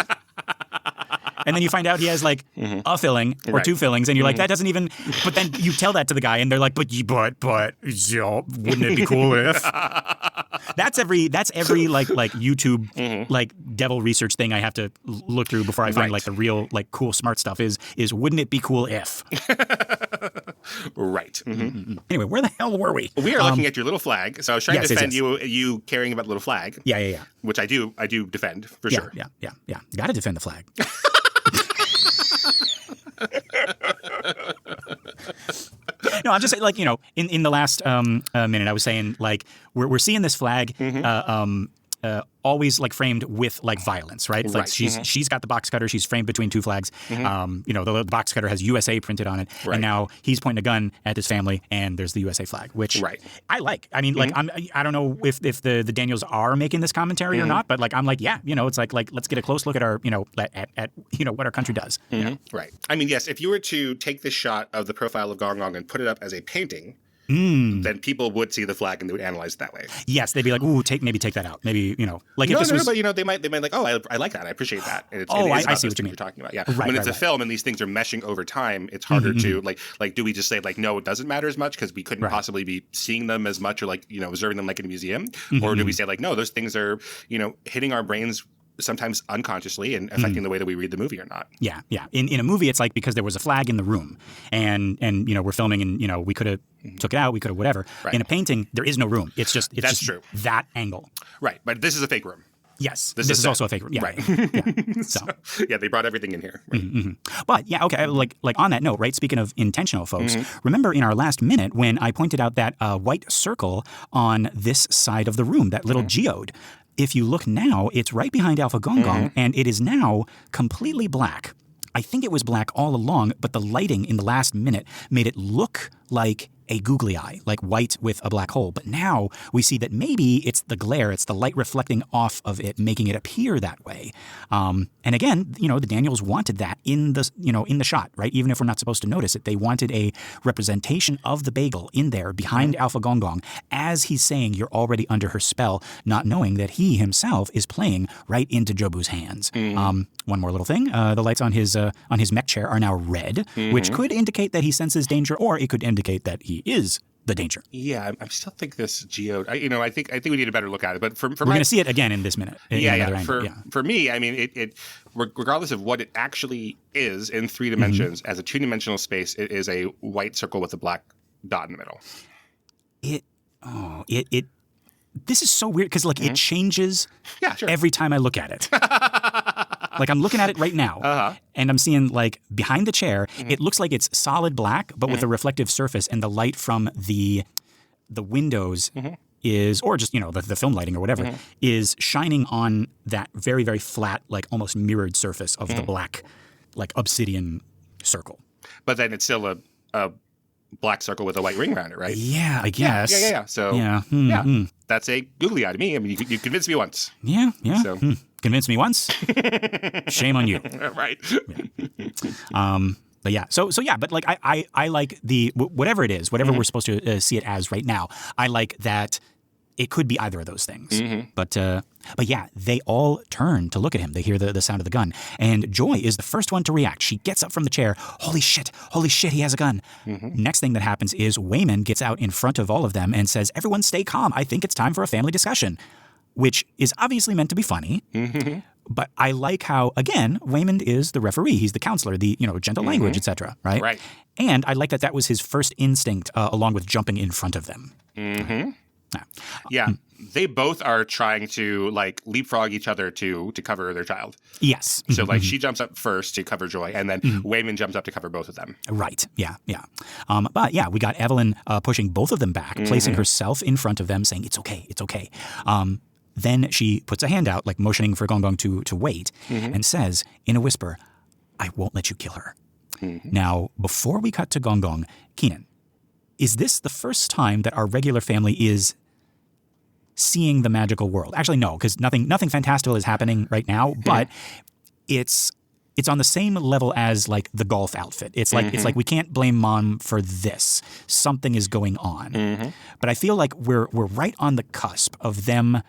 And then you find out he has like a filling or two fillings, and you're like, that doesn't even. But then you tell that to the guy, and they're like, but you know, wouldn't it be cool if? That's every like YouTube like devil research thing I have to look through before I find like the real like cool smart stuff is wouldn't it be cool if? Right. Anyway, where the hell were we? We are looking at your little flag. So I was trying to defend you caring about the little flag. Yeah. Which I do defend for sure. Yeah. Got to defend the flag. No, I'm just saying, like, you know, in the last minute, I was saying, like, we're seeing this flag always, like, framed with, like, violence, right? It's like she's got the box cutter. She's framed between two flags. You know, the box cutter has USA printed on it. And now he's pointing a gun at his family, and there's the USA flag, which I like. I mean, like, I don't know if the Daniels are making this commentary or not, but, like, I'm like, yeah, you know, it's like let's get a close look at our, you know, at you know, what our country does. You know? Right. I mean, yes, if you were to take this shot of the profile of Gong Gong and put it up as a painting, then people would see the flag and they would analyze it that way. Yes, they'd be like, "Ooh, maybe take that out." Maybe, you know, like no, if this was, but you know, they might like, "Oh, I like that. I appreciate that." And it's, I see what you mean. You're talking about, yeah. When it's a film and these things are meshing over time, it's harder to like. Do we just say like, no, it doesn't matter as much because we couldn't possibly be seeing them as much or like, you know, observing them like in a museum, or do we say like, no, those things are, you know, hitting our brains sometimes unconsciously and affecting the way that we read the movie or not. Yeah. In a movie, it's like because there was a flag in the room and you know, we're filming and, you know, we could have took it out, we could have whatever. In a painting, there is no room. It's just true. That angle. Right. But this is a fake room. Yes. This is also a fake room. Yeah. Right. Yeah. So yeah, they brought everything in here. Right. But yeah, okay. Like on that note, right? Speaking of intentional, folks, remember in our last minute when I pointed out that white circle on this side of the room, that little geode. If you look now, it's right behind Alpha Gong Gong, and it is now completely black. I think it was black all along, but the lighting in the last minute made it look like a googly eye, like white with a black hole. But now we see that maybe it's the glare, it's the light reflecting off of it, making it appear that way. And again, you know, the Daniels wanted that in the, you know, in the shot, right? Even if we're not supposed to notice it, they wanted a representation of the bagel in there behind Alpha Gong Gong as he's saying you're already under her spell, not knowing that he himself is playing right into Jobu's hands. One more little thing, the lights on his mech chair are now red, which could indicate that he senses danger, or it could indicate that he is the danger. Yeah, I still think this geode. I think we need a better look at it. But we're going to see it again in this minute. For me, I mean, it regardless of what it actually is in 3 dimensions, as a 2-dimensional space, it is a white circle with a black dot in the middle. This is so weird because like it changes every time I look at it. Like I'm looking at it right now, and I'm seeing like behind the chair, it looks like it's solid black, but with a reflective surface, and the light from the windows is, or just, you know, the film lighting or whatever, is shining on that very, very flat, like almost mirrored surface of the black, like obsidian circle. But then it's still a black circle with a white ring around it, right? Yeah, I guess. Yeah. So that's a googly eye to me. I mean, you convinced me once. Yeah. So. Convinced me once. Shame on you. Right. Yeah. But yeah, so yeah, but like I like the whatever it is, whatever we're supposed to see it as right now. I like that it could be either of those things. But yeah, they all turn to look at him. They hear the sound of the gun, and Joy is the first one to react. She gets up from the chair. Holy shit! He has a gun. Next thing that happens is Wayman gets out in front of all of them and says, "Everyone, stay calm. I think it's time for a family discussion." Which is obviously meant to be funny, but I like how, again, Waymond is the referee. He's the counselor, the, you know, gentle language, etc. Right? Right. And I like that was his first instinct, along with jumping in front of them. Yeah, they both are trying to like leapfrog each other to cover their child. Yes. So like she jumps up first to cover Joy, and then Wayman jumps up to cover both of them. Right. Yeah. But yeah, we got Evelyn pushing both of them back, placing herself in front of them, saying it's okay. Then she puts a hand out, like motioning for Gong Gong to wait, and says in a whisper, "I won't let you kill her." Now, before we cut to Gong Gong, Keenan, is this the first time that our regular family is seeing the magical world? Actually, no, because nothing fantastical is happening right now, but it's on the same level as like the golf outfit. It's like we can't blame Mom for this. Something is going on. But I feel like we're right on the cusp of them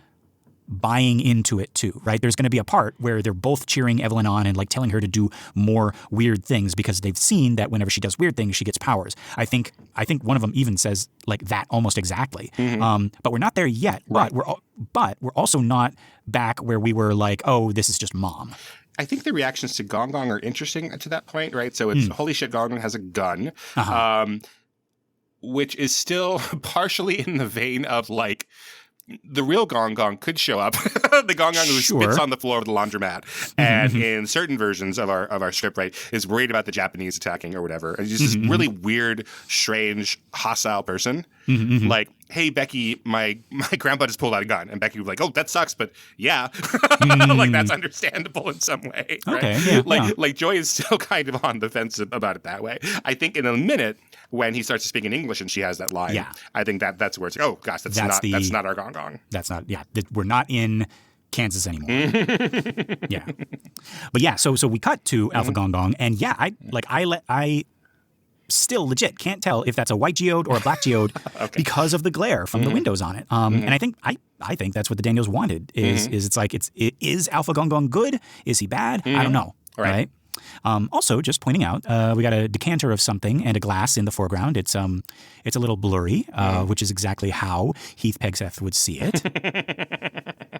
buying into it too, right? There's going to be a part where they're both cheering Evelyn on and like telling her to do more weird things because they've seen that whenever she does weird things, she gets powers. I think one of them even says like that almost exactly. But we're not there yet. Right. But we're also not back where we were like, oh, this is just mom. I think the reactions to Gong Gong are interesting to that point, right? So it's holy shit, Gong Gong has a gun, which is still partially in the vein of like the real Gong Gong could show up. The Gong Gong who spits on the floor of the laundromat, and in certain versions of our script, right, is worried about the Japanese attacking or whatever. And he's just this really weird, strange, hostile person. Like, hey, Becky, my grandpa just pulled out a gun. And Becky would be like, oh, that sucks, but yeah. Like, that's understandable in some way. Right? Okay, yeah, like Joy is still kind of on the fence about it that way. I think in a minute, when he starts to speak in English and she has that line, I think that's where it's like, oh, gosh, that's not our Gong Gong. That's not, we're not in Kansas anymore. Yeah. But yeah, so we cut to Alpha Gong Gong, and yeah, I still legit can't tell if that's a white geode or a black geode because of the glare from the windows on it. And I think that's what the Daniels wanted is it's like is Alpha Gong Gong good? Is he bad? I don't know. Right? Also, just pointing out, we got a decanter of something and a glass in the foreground. It's a little blurry, which is exactly how Heath Pegseth would see it.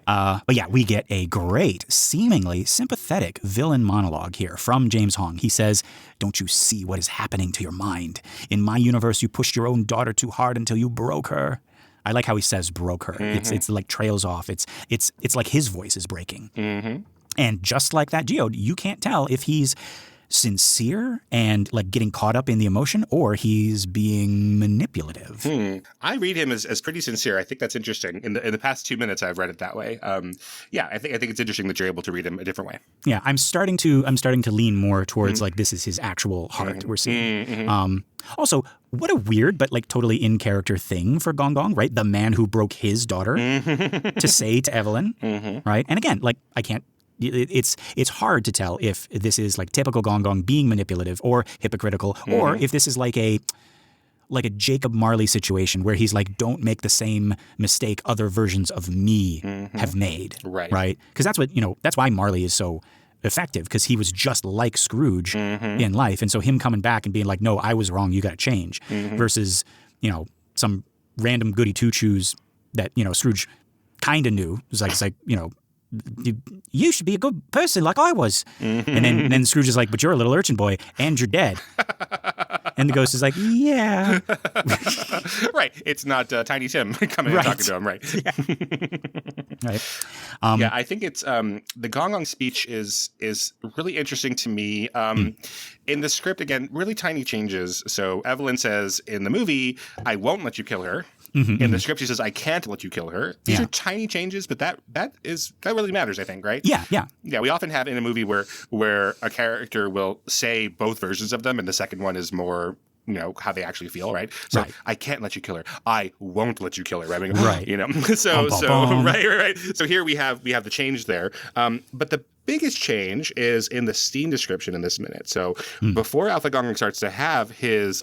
But yeah, we get a great, seemingly sympathetic villain monologue here from James Hong. He says, "Don't you see what is happening to your mind? In my universe, you pushed your own daughter too hard until you broke her." I like how he says broke her. It's like trails off. It's like his voice is breaking. And just like that geode, you can't tell if he's sincere and like getting caught up in the emotion or he's being manipulative. I read him as pretty sincere. I think that's interesting. In the past 2 minutes, I've read it that way. I think it's interesting that you're able to read him a different way. Yeah, I'm starting to lean more towards like this is his actual heart we're seeing. Also, what a weird but like totally in character thing for Gong Gong, right? The man who broke his daughter to say to Evelyn, right? And again, like I can't. It's hard to tell if this is like typical Gong Gong being manipulative or hypocritical, or if this is like a Jacob Marley situation where he's like, don't make the same mistake other versions of me have made, right? Because that's why Marley is so effective, because he was just like Scrooge in life, and so him coming back and being like, no, I was wrong, you got to change, versus some random goody two shoes that Scrooge kind of knew. It's like you should be a good person like I was. And then Scrooge is like, but you're a little urchin boy and you're dead. And the ghost is like, yeah. Right. It's not Tiny Tim coming and talking to him, right? Right. I think it's the Gong Gong speech is really interesting to me. In the script, again, really tiny changes. So Evelyn says in the movie, I won't let you kill her. In the script, she says, I can't let you kill her. These are tiny changes, but that really matters, I think, right? Yeah. Yeah, we often have in a movie where a character will say both versions of them, and the second one is more, how they actually feel, right? So I can't let you kill her. I won't let you kill her, right? Right. So right. So here we have the change there. But the biggest change is in the scene description in this minute. So before Alpha Gong Gong starts to have his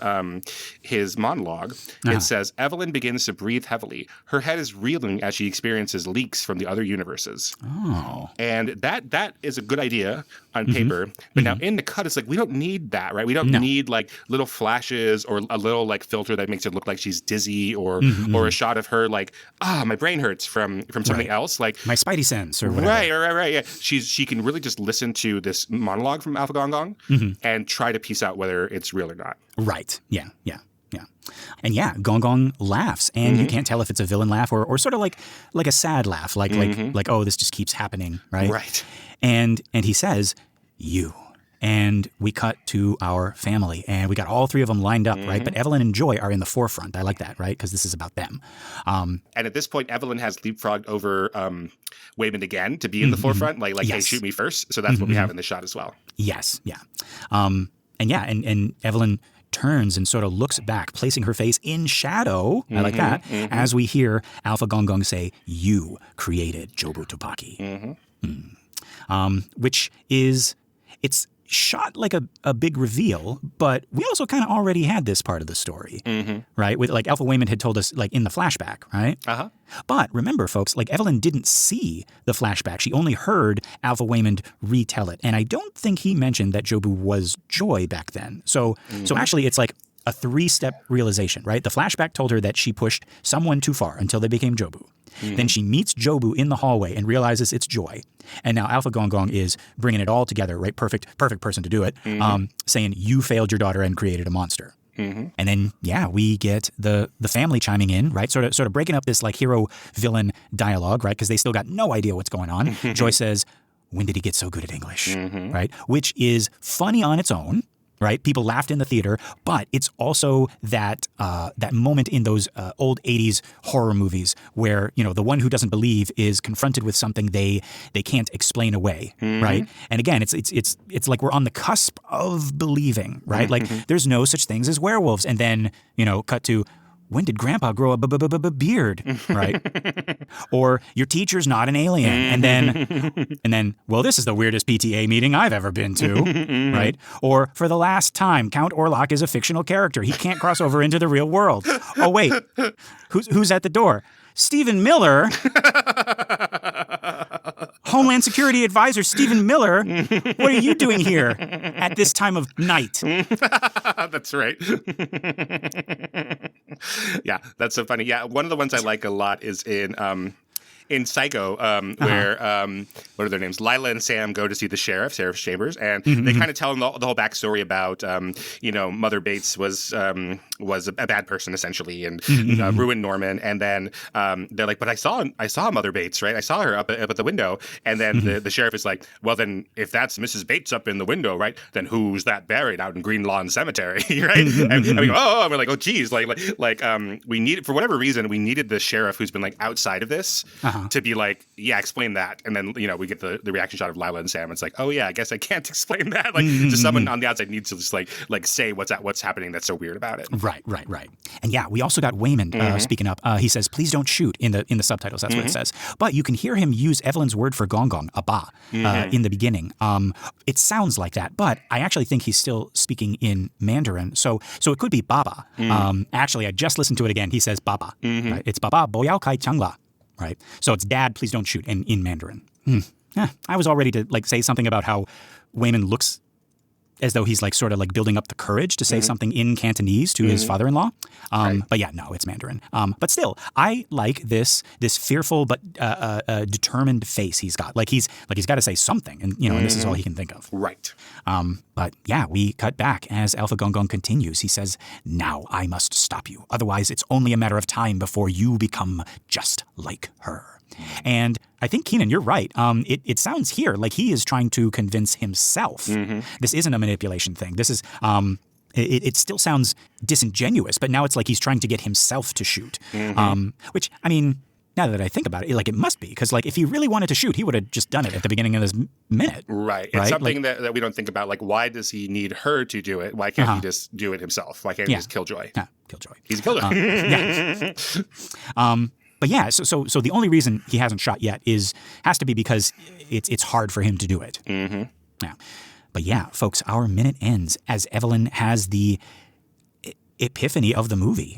monologue, it says, Evelyn begins to breathe heavily. Her head is reeling as she experiences leaks from the other universes. Oh. And that is a good idea on paper. But now in the cut, it's like, we don't need that, right? We don't need like little flashes or a little like filter that makes it look like she's dizzy or a shot of her like, my brain hurts from something else. Like my spidey sense or whatever. Right. Yeah. She can really just listen to this monologue from Alpha Gong Gong and try to piece out whether it's real or not. Right. Yeah. And yeah, Gong Gong laughs, and you can't tell if it's a villain laugh or sort of like a sad laugh, like oh, this just keeps happening, right? Right. And he says, "You." And we cut to our family, and we got all three of them lined up, right? But Evelyn and Joy are in the forefront. I like that, right? Because this is about them. And at this point, Evelyn has leapfrogged over Waymond again to be in the forefront, like hey, shoot me first. So that's what we have in the shot as well. Yes, yeah. And Evelyn turns and sort of looks back, placing her face in shadow. I like that. As we hear Alpha Gong Gong say, "You created Jobu Tupaki," which is shot like a big reveal, but we also kind of already had this part of the story, right? With like Alpha Waymond had told us like in the flashback, right? Uh-huh. But remember, folks, like Evelyn didn't see the flashback. She only heard Alpha Waymond retell it. And I don't think he mentioned that Jobu was Joy back then. So actually it's like a 3-step realization, right? The flashback told her that she pushed someone too far until they became Jobu. Then she meets Jobu in the hallway and realizes it's Joy. And now Alpha Gong Gong is bringing it all together, right? Perfect person to do it. Saying, you failed your daughter and created a monster. And then, we get the family chiming in, right? Sort of breaking up this like hero-villain dialogue, right? Because they still got no idea what's going on. Joy says, when did he get so good at English, right? Which is funny on its own, right? People laughed in the theater, but it's also that moment in those old 80s horror movies where, the one who doesn't believe is confronted with something they can't explain away, right? And again, it's like we're on the cusp of believing, right? Like there's no such things as werewolves. And then, cut to, when did Grandpa grow a beard, right? Or your teacher's not an alien. And then, well, this is the weirdest PTA meeting I've ever been to, right? Or for the last time, Count Orlok is a fictional character. He can't cross over into the real world. Oh, wait, who's at the door? Stephen Miller? Homeland Security Advisor Stephen Miller, what are you doing here at this time of night? That's right. Yeah, that's so funny. Yeah, one of the ones I like a lot is in Psycho, where what are their names? Lila and Sam go to see the sheriff Chambers, and they kind of tell him the whole backstory about Mother Bates was a bad person essentially, and ruined Norman. And then they're like, but I saw Mother Bates, right? I saw her up at the window. And then the sheriff is like, well, then if that's Mrs. Bates up in the window, right? Then who's that buried out in Green Lawn Cemetery, right? And we go, and we're like, oh, geez, we needed, for whatever reason, we needed the sheriff who's been like outside of this. To be like, yeah, explain that. And then, we get the reaction shot of Lila and Sam. It's like, oh, yeah, I guess I can't explain that. Like, just someone on the outside needs to just like say what's happening that's so weird about it. Right. And yeah, we also got Waymond speaking up. He says, please don't shoot in the subtitles. That's what it says. But you can hear him use Evelyn's word for gong gong, aba, in the beginning. It sounds like that, but I actually think he's still speaking in Mandarin. So it could be baba. Actually, I just listened to it again. He says baba. Right? It's baba boyao kai changla. Right. So it's dad, please don't shoot in Mandarin. I was all ready to say something about how Waymond looks as though he's sort of building up the courage to say something in Cantonese to his father-in-law. Right. But yeah, no, it's Mandarin. But still, I like this fearful but determined face he's got. He's got to say something, and and this is all he can think of. Right. But yeah, we cut back as Alpha Gong Gong continues. He says, now I must stop you. Otherwise, it's only a matter of time before you become just like her. And I think, Keenan, you're right. It sounds here like he is trying to convince himself. This isn't a manipulation thing. This is, it still sounds disingenuous, but now it's like he's trying to get himself to shoot. Which, I mean, now that I think about it, it must be. Because, if he really wanted to shoot, he would have just done it at the beginning of this minute. Right. It's something that we don't think about. Why does he need her to do it? Why can't he just do it himself? Why can't he just killjoy? Killjoy. He's a killjoy. But yeah, so the only reason he hasn't shot yet has to be because it's hard for him to do it. Yeah. But yeah, folks, our minute ends as Evelyn has the epiphany of the movie.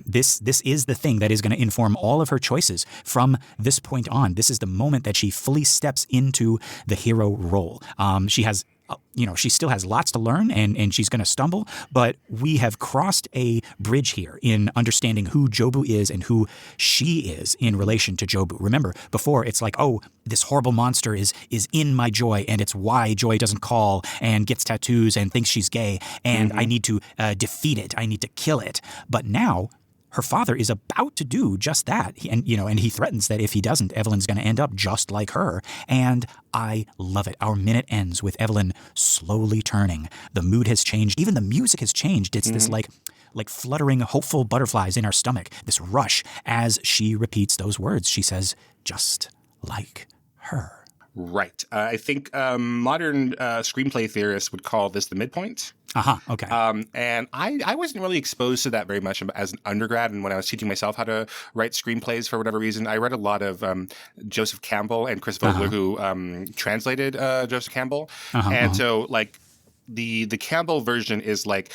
This is the thing that is going to inform all of her choices from this point on. This is the moment that she fully steps into the hero role. She has she still has lots to learn and she's going to stumble, but we have crossed a bridge here in understanding who Jobu is and who she is in relation to Jobu. Remember, before it's like, oh, this horrible monster is in my Joy, and it's why Joy doesn't call and gets tattoos and thinks she's gay, and I need to defeat it. I need to kill it. But now her father is about to do just that. And he threatens that if he doesn't, Evelyn's going to end up just like her. And I love it. Our minute ends with Evelyn slowly turning. The mood has changed. Even the music has changed. It's this like fluttering, hopeful butterflies in our stomach, this rush as she repeats those words. She says, just like her. Right. I think modern screenplay theorists would call this the midpoint. Okay. And I wasn't really exposed to that very much as an undergrad. And when I was teaching myself how to write screenplays for whatever reason, I read a lot of Joseph Campbell and Chris Vogler, who translated Joseph Campbell. So the Campbell version is like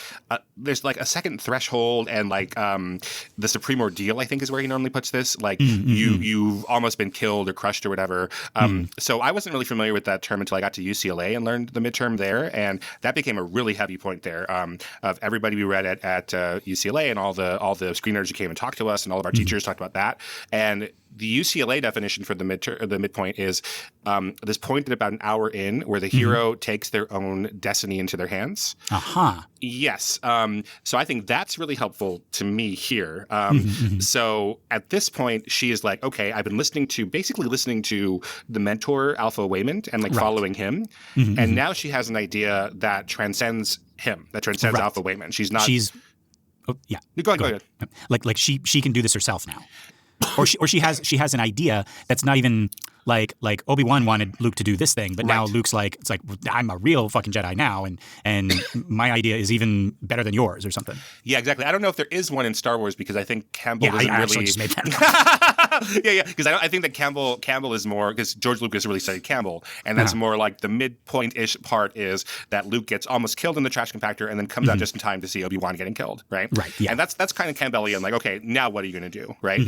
there's like a second threshold, and like the supreme ordeal, I think, is where he normally puts this. Like you've almost been killed or crushed or whatever. So I wasn't really familiar with that term until I got to UCLA and learned the midterm there, and that became a really heavy point there. Of everybody we read at UCLA, and all the screeners who came and talked to us, and all of our teachers talked about that. And the UCLA definition for the midpoint is this point at about an hour in, where the hero takes their own destiny into their hands. Yes. So I think that's really helpful to me here. So at this point, she is like, okay, I've been listening to the mentor, Alpha Wayman, and like following him. And now she has an idea that transcends him, that transcends Alpha Wayman. Go ahead. Like she can do this herself now. Or she has an idea that's not even like Obi-Wan wanted Luke to do this thing, but now Luke's like, it's like, I'm a real fucking Jedi now, and my idea is even better than yours or something. Yeah, exactly. I don't know if there is one in Star Wars, because I think Campbell doesn't I really. actually just made that. yeah, because I think that Campbell is more, because George Lucas really studied Campbell, and that's more like the midpoint-ish part is that Luke gets almost killed in the trash compactor and then comes out just in time to see Obi-Wan getting killed, right? Right. Yeah. And that's kind of Campbellian. Like, okay, now what are you going to do, right?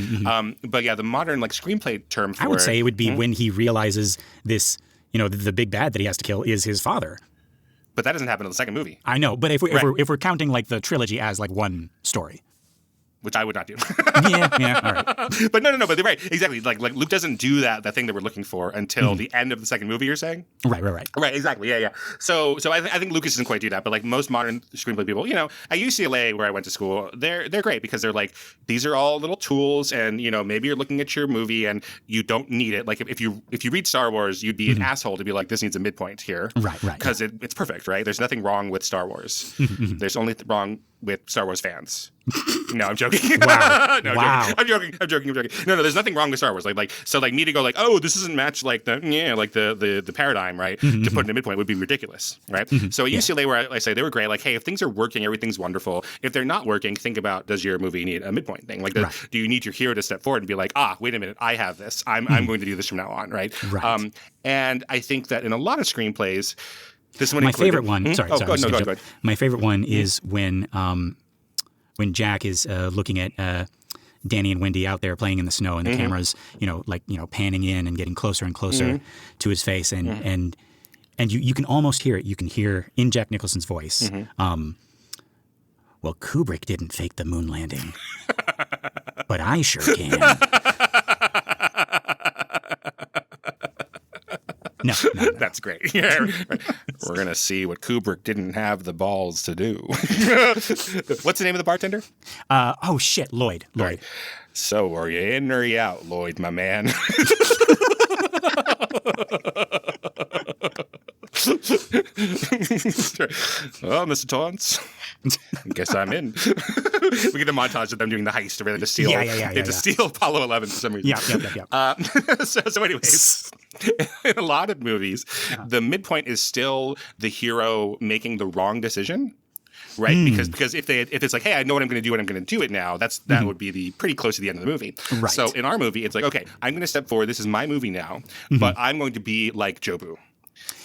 But yeah, the modern like screenplay term for I would say it would be when he realizes this, the big bad that he has to kill is his father. But that doesn't happen in the second movie. I know, but if we're counting like the trilogy as like one story, which I would not do. yeah, all right. But no, but they're right, exactly. Like Luke doesn't do that thing that we're looking for until the end of the second movie. You're saying, right, exactly, yeah. So I think Lucas doesn't quite do that, but like most modern screenplay people, at UCLA where I went to school, they're great because they're like, these are all little tools, and maybe you're looking at your movie and you don't need it. Like if you read Star Wars, you'd be an asshole to be like, this needs a midpoint here, right, because it's perfect, right? There's nothing wrong with Star Wars. There's only wrong with Star Wars fans. No, I'm joking. Wow. No, wow. I'm joking. No, there's nothing wrong with Star Wars. So me to go like, oh, this doesn't match like the paradigm, right? To put in a midpoint would be ridiculous, right? So at UCLA, where I say they were great, like, hey, if things are working, everything's wonderful. If they're not working, think about, does your movie need a midpoint thing? Like, do you need your hero to step forward and be like, wait a minute, I have this. I'm going to do this from now on, right? Right. And I think that in a lot of screenplays, this one my favorite one. Go ahead. My favorite one is when Jack is looking at Danny and Wendy out there playing in the snow, and the camera's panning in and getting closer and closer to his face, and you can almost hear it. You can hear in Jack Nicholson's voice. Well, Kubrick didn't fake the moon landing, but I sure can. No. That's great. Yeah, we're going to see what Kubrick didn't have the balls to do. What's the name of the bartender? Lloyd. Right. So are you in or you out, Lloyd, my man? Well, Mr. Torrance, I guess I'm in. We get a montage of them doing the heist where they just steal, steal Apollo 11 for some reason. Yeah. So anyways, in a lot of movies, the midpoint is still the hero making the wrong decision. Right, because if it's like, hey, I know what I'm going to do and I'm going to do it now, that would be pretty close to the end of the movie. Right. So in our movie, it's like, okay, I'm going to step forward. This is my movie now, but I'm going to be like Jobu.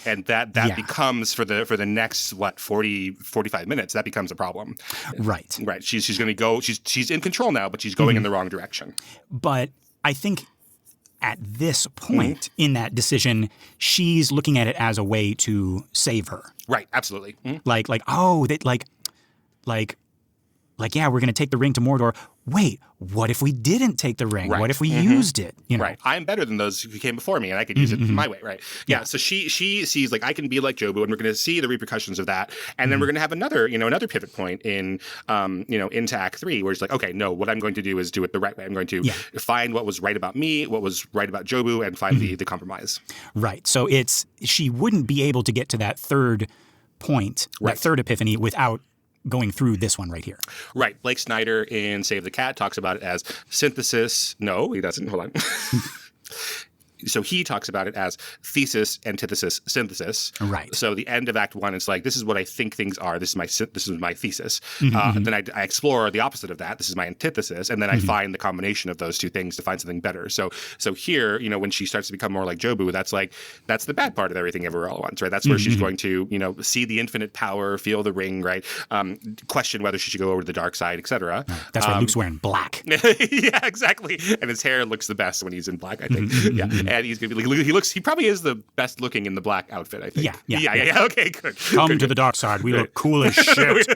And that becomes for the next 45 minutes, that becomes a problem. Right. She's going to go. She's in control now, but she's going in the wrong direction. But I think at this point in that decision, she's looking at it as a way to save her. Right. Absolutely. Yeah, we're going to take the ring to Mordor. Wait, what if we didn't take the ring? Right. What if we used it? Right. I'm better than those who came before me, and I could use it my way. Right. Yeah. So she sees like I can be like Jobu, and we're going to see the repercussions of that, and then we're going to have another pivot point in into Act 3, where it's like, okay, no, what I'm going to do is do it the right way. I'm going to find what was right about me, what was right about Jobu, and find the compromise. Right. So she wouldn't be able to get to that third point, that third epiphany, without going through this one right here. Right. Blake Snyder in Save the Cat talks about it as synthesis. No, he doesn't. Hold on. so he talks about it as thesis, antithesis, synthesis. Right. So the end of Act 1 is like, this is what I think things are. This is my thesis. Then I explore the opposite of that. This is my antithesis, and then I find the combination of those two things to find something better. So here, when she starts to become more like Jobu, that's the bad part of Everything Everywhere All at Once, right? That's where she's going to, see the infinite power, feel the ring, right? Question whether she should go over to the dark side, etc. That's why Luke's wearing black. Yeah, exactly. And his hair looks the best when he's in black, I think. Yeah, and he's gonna be he probably is the best looking in the black outfit, I think. Yeah. Okay, good. Come to the dark side. We look cool as shit.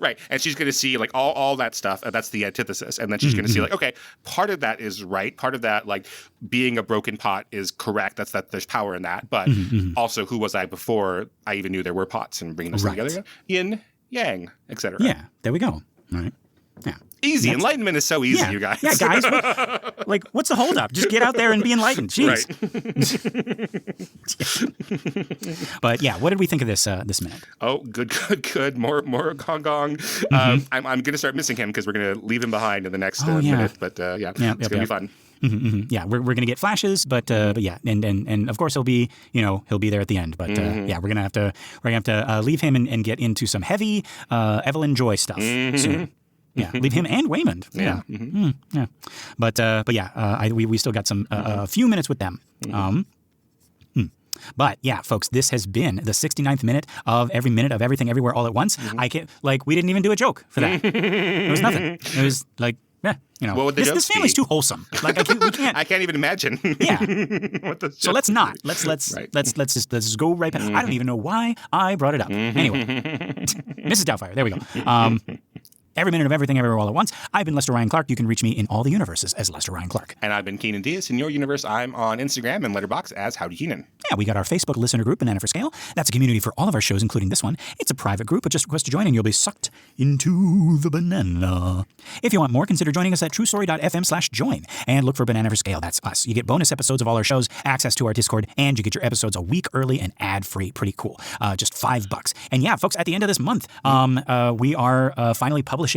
Right. And she's going to see like all that stuff. That's the antithesis. And then she's going to see like, okay, part of that is right. Part of that, like being a broken pot is correct. That's that there's power in that. But also, who was I before I even knew there were pots, and bringing this together? Yin, yang, etc. Yeah. There we go. All right. Yeah. Easy. Enlightenment is so easy, you guys. Yeah, guys. What's the holdup? Just get out there and be enlightened. Jeez. Right. But yeah, what did we think of this minute? Oh, good. More Gong Gong. I'm going to start missing him because we're going to leave him behind in the next minute. But it's going to be fun. Yeah, we're going to get flashes, but yeah, and of course he'll be there at the end. But yeah, we're gonna have to leave him and get into some heavy Evelyn Joy stuff soon. Yeah, leave him and Waymond. Yeah. Yeah. But yeah, we still got some a few minutes with them. But yeah, folks, this has been the 69th minute of Everything Everywhere All at Once. I can't we didn't even do a joke for that. It was nothing. It was like. What would the this family's too wholesome. Like we can't. I can't even imagine. Yeah. So let's not. Let's just go right past. I don't even know why I brought it up. Anyway, Mrs. Doubtfire. There we go. Every minute of Everything Everywhere All at Once. I've been Lester Ryan Clark. You can reach me in all the universes as Lester Ryan Clark. And I've been Keenan Diaz. In your universe, I'm on Instagram and Letterboxd as Howdy Keenan. Yeah, we got our Facebook listener group, Banana for Scale. That's a community for all of our shows, including this one. It's a private group, but just request to join and you'll be sucked into the banana. If you want more, consider joining us at truestory.fm/join and look for Banana for Scale. That's us. You get bonus episodes of all our shows, access to our Discord, and you get your episodes a week early and ad-free. Pretty cool. Just $5. And yeah, folks, at the end of this month, we are finally publishing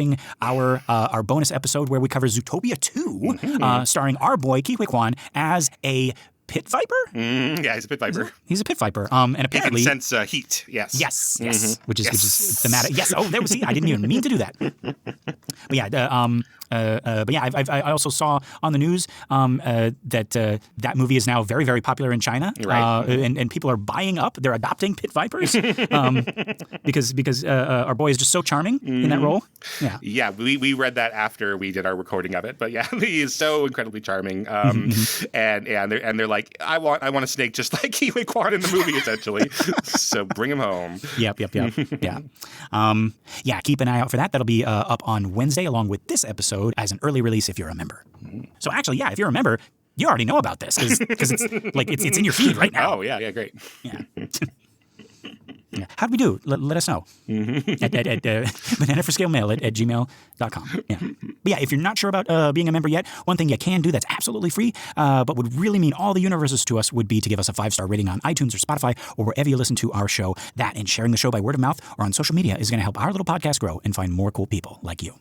our bonus episode where we cover Zootopia 2, starring our boy Ke Huy Quan as a pit viper? Yeah, he's a pit viper. He's a pit viper. And Epiphany. And sense heat, yes. Yes. Which is thematic. Yes. Oh, there we see. I didn't even mean to do that. But yeah, I also saw on the news that movie is now very, very popular in China. Right. And people are buying up. They're adopting pit vipers because our boy is just so charming in that role. Yeah. Yeah, we read that after we did our recording of it. But yeah, he is so incredibly charming. And they're like, I want a snake just like Ke Huy Quan in the movie, essentially. So bring him home. Yep. Yeah. Yeah, keep an eye out for that. That'll be up on Wednesday along with this episode as an early release if you're a member. So actually, yeah, if you're a member, you already know about this because it's in your feed right now. Oh, yeah, great. Yeah. Yeah. How'd we do? Let us know. At bananaforscalemail@gmail.com. Yeah. But yeah, if you're not sure about being a member yet, one thing you can do that's absolutely free, but would really mean all the universes to us would be to give us a 5-star rating on iTunes or Spotify or wherever you listen to our show. That and sharing the show by word of mouth or on social media is going to help our little podcast grow and find more cool people like you.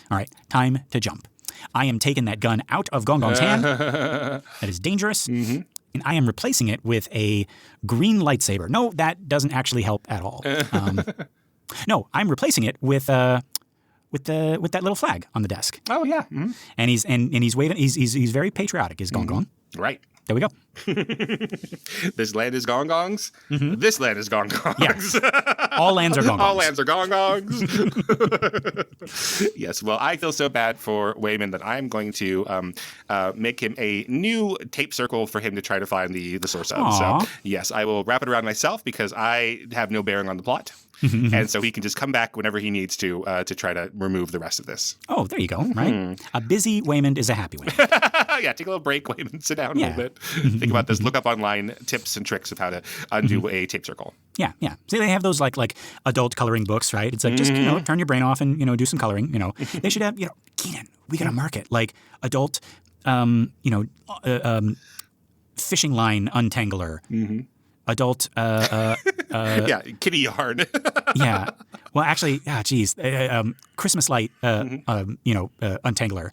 All right, time to jump. I am taking that gun out of Gong Gong's hand. That is dangerous. And I am replacing it with a green lightsaber. No, that doesn't actually help at all. No, I'm replacing it with that little flag on the desk. Oh yeah, and he's waving. He's very patriotic. Is Gong Gong. Right. There we go. This land is Gong Gongs. This land is Gong Gongs. Yeah. All lands are Gong Gongs. All lands are Gong Gongs. Yes. Well, I feel so bad for Waymond that I'm going to make him a new tape circle for him to try to find the source of. Aww. So yes, I will wrap it around myself because I have no bearing on the plot. And so he can just come back whenever he needs to try to remove the rest of this. Oh, there you go. Right. A busy Waymond is a happy Waymond. Yeah, take a little break, Waymond, sit down a little bit. Think about this. Look up online tips and tricks of how to undo a tape circle. Yeah. See, they have those like adult coloring books, right? It's like just turn your brain off and do some coloring. They should have Keenan. We gotta market like adult fishing line untangler. Adult yeah, kitty yarn. Yeah. Well, actually, Christmas light untangler.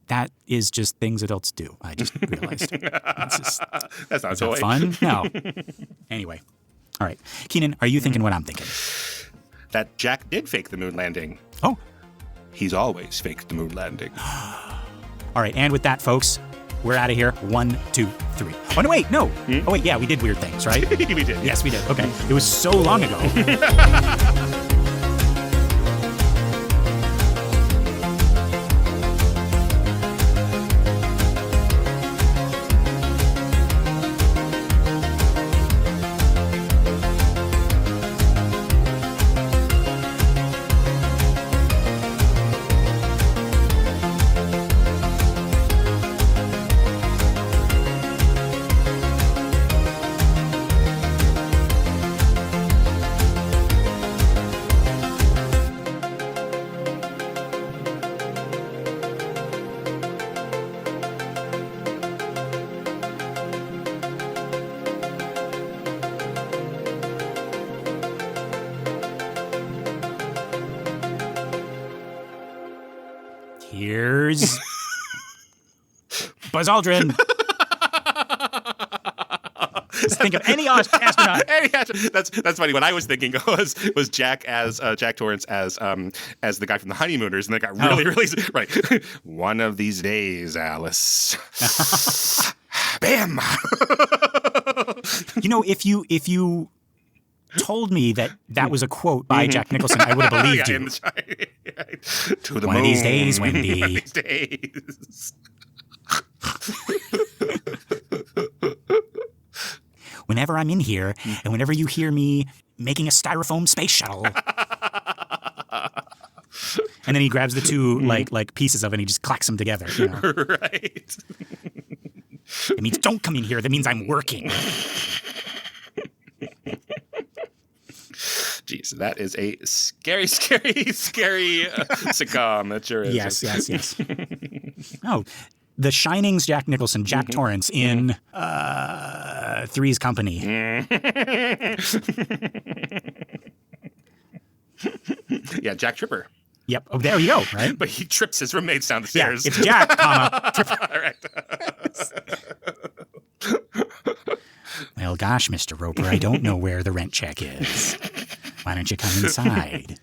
that is just things adults do. I just realized. That's not Is that fun? No. Anyway. All right. Keenan, are you thinking what I'm thinking? That Jack did fake the moon landing. Oh. He's always faked the moon landing. All right. And with that, folks, we're out of here. 1, 2, 3. Oh, no, wait. No. Oh, wait. Yeah, we did weird things, right? We did. Yes, we did. Okay. It was so long ago. Here's Buzz Aldrin. Just think of any astronaut. That's funny. What I was thinking was Jack as Jack Torrance as the guy from the Honeymooners, and they got really right. One of these days, Alice. Bam. If you told me that was a quote by Jack Nicholson, I would have believed you. To the One moon. of these days, Wendy. One of these days. Whenever I'm in here, and whenever you hear me making a styrofoam space shuttle, and then he grabs the two like pieces of it and he just clacks them together. Right. It means don't come in here. That means I'm working. Jeez, that is a scary sitcom. That sure is. Yes. Oh, The Shining's Jack Nicholson, Jack Torrance in Three's Company. Yeah, Jack Tripper. Yep. Oh, there you go. Right. But he trips his roommates down the stairs. Yeah, it's Jack, Tripper. All right. Well, gosh, Mr. Roper, I don't know where the rent check is. Why don't you come inside?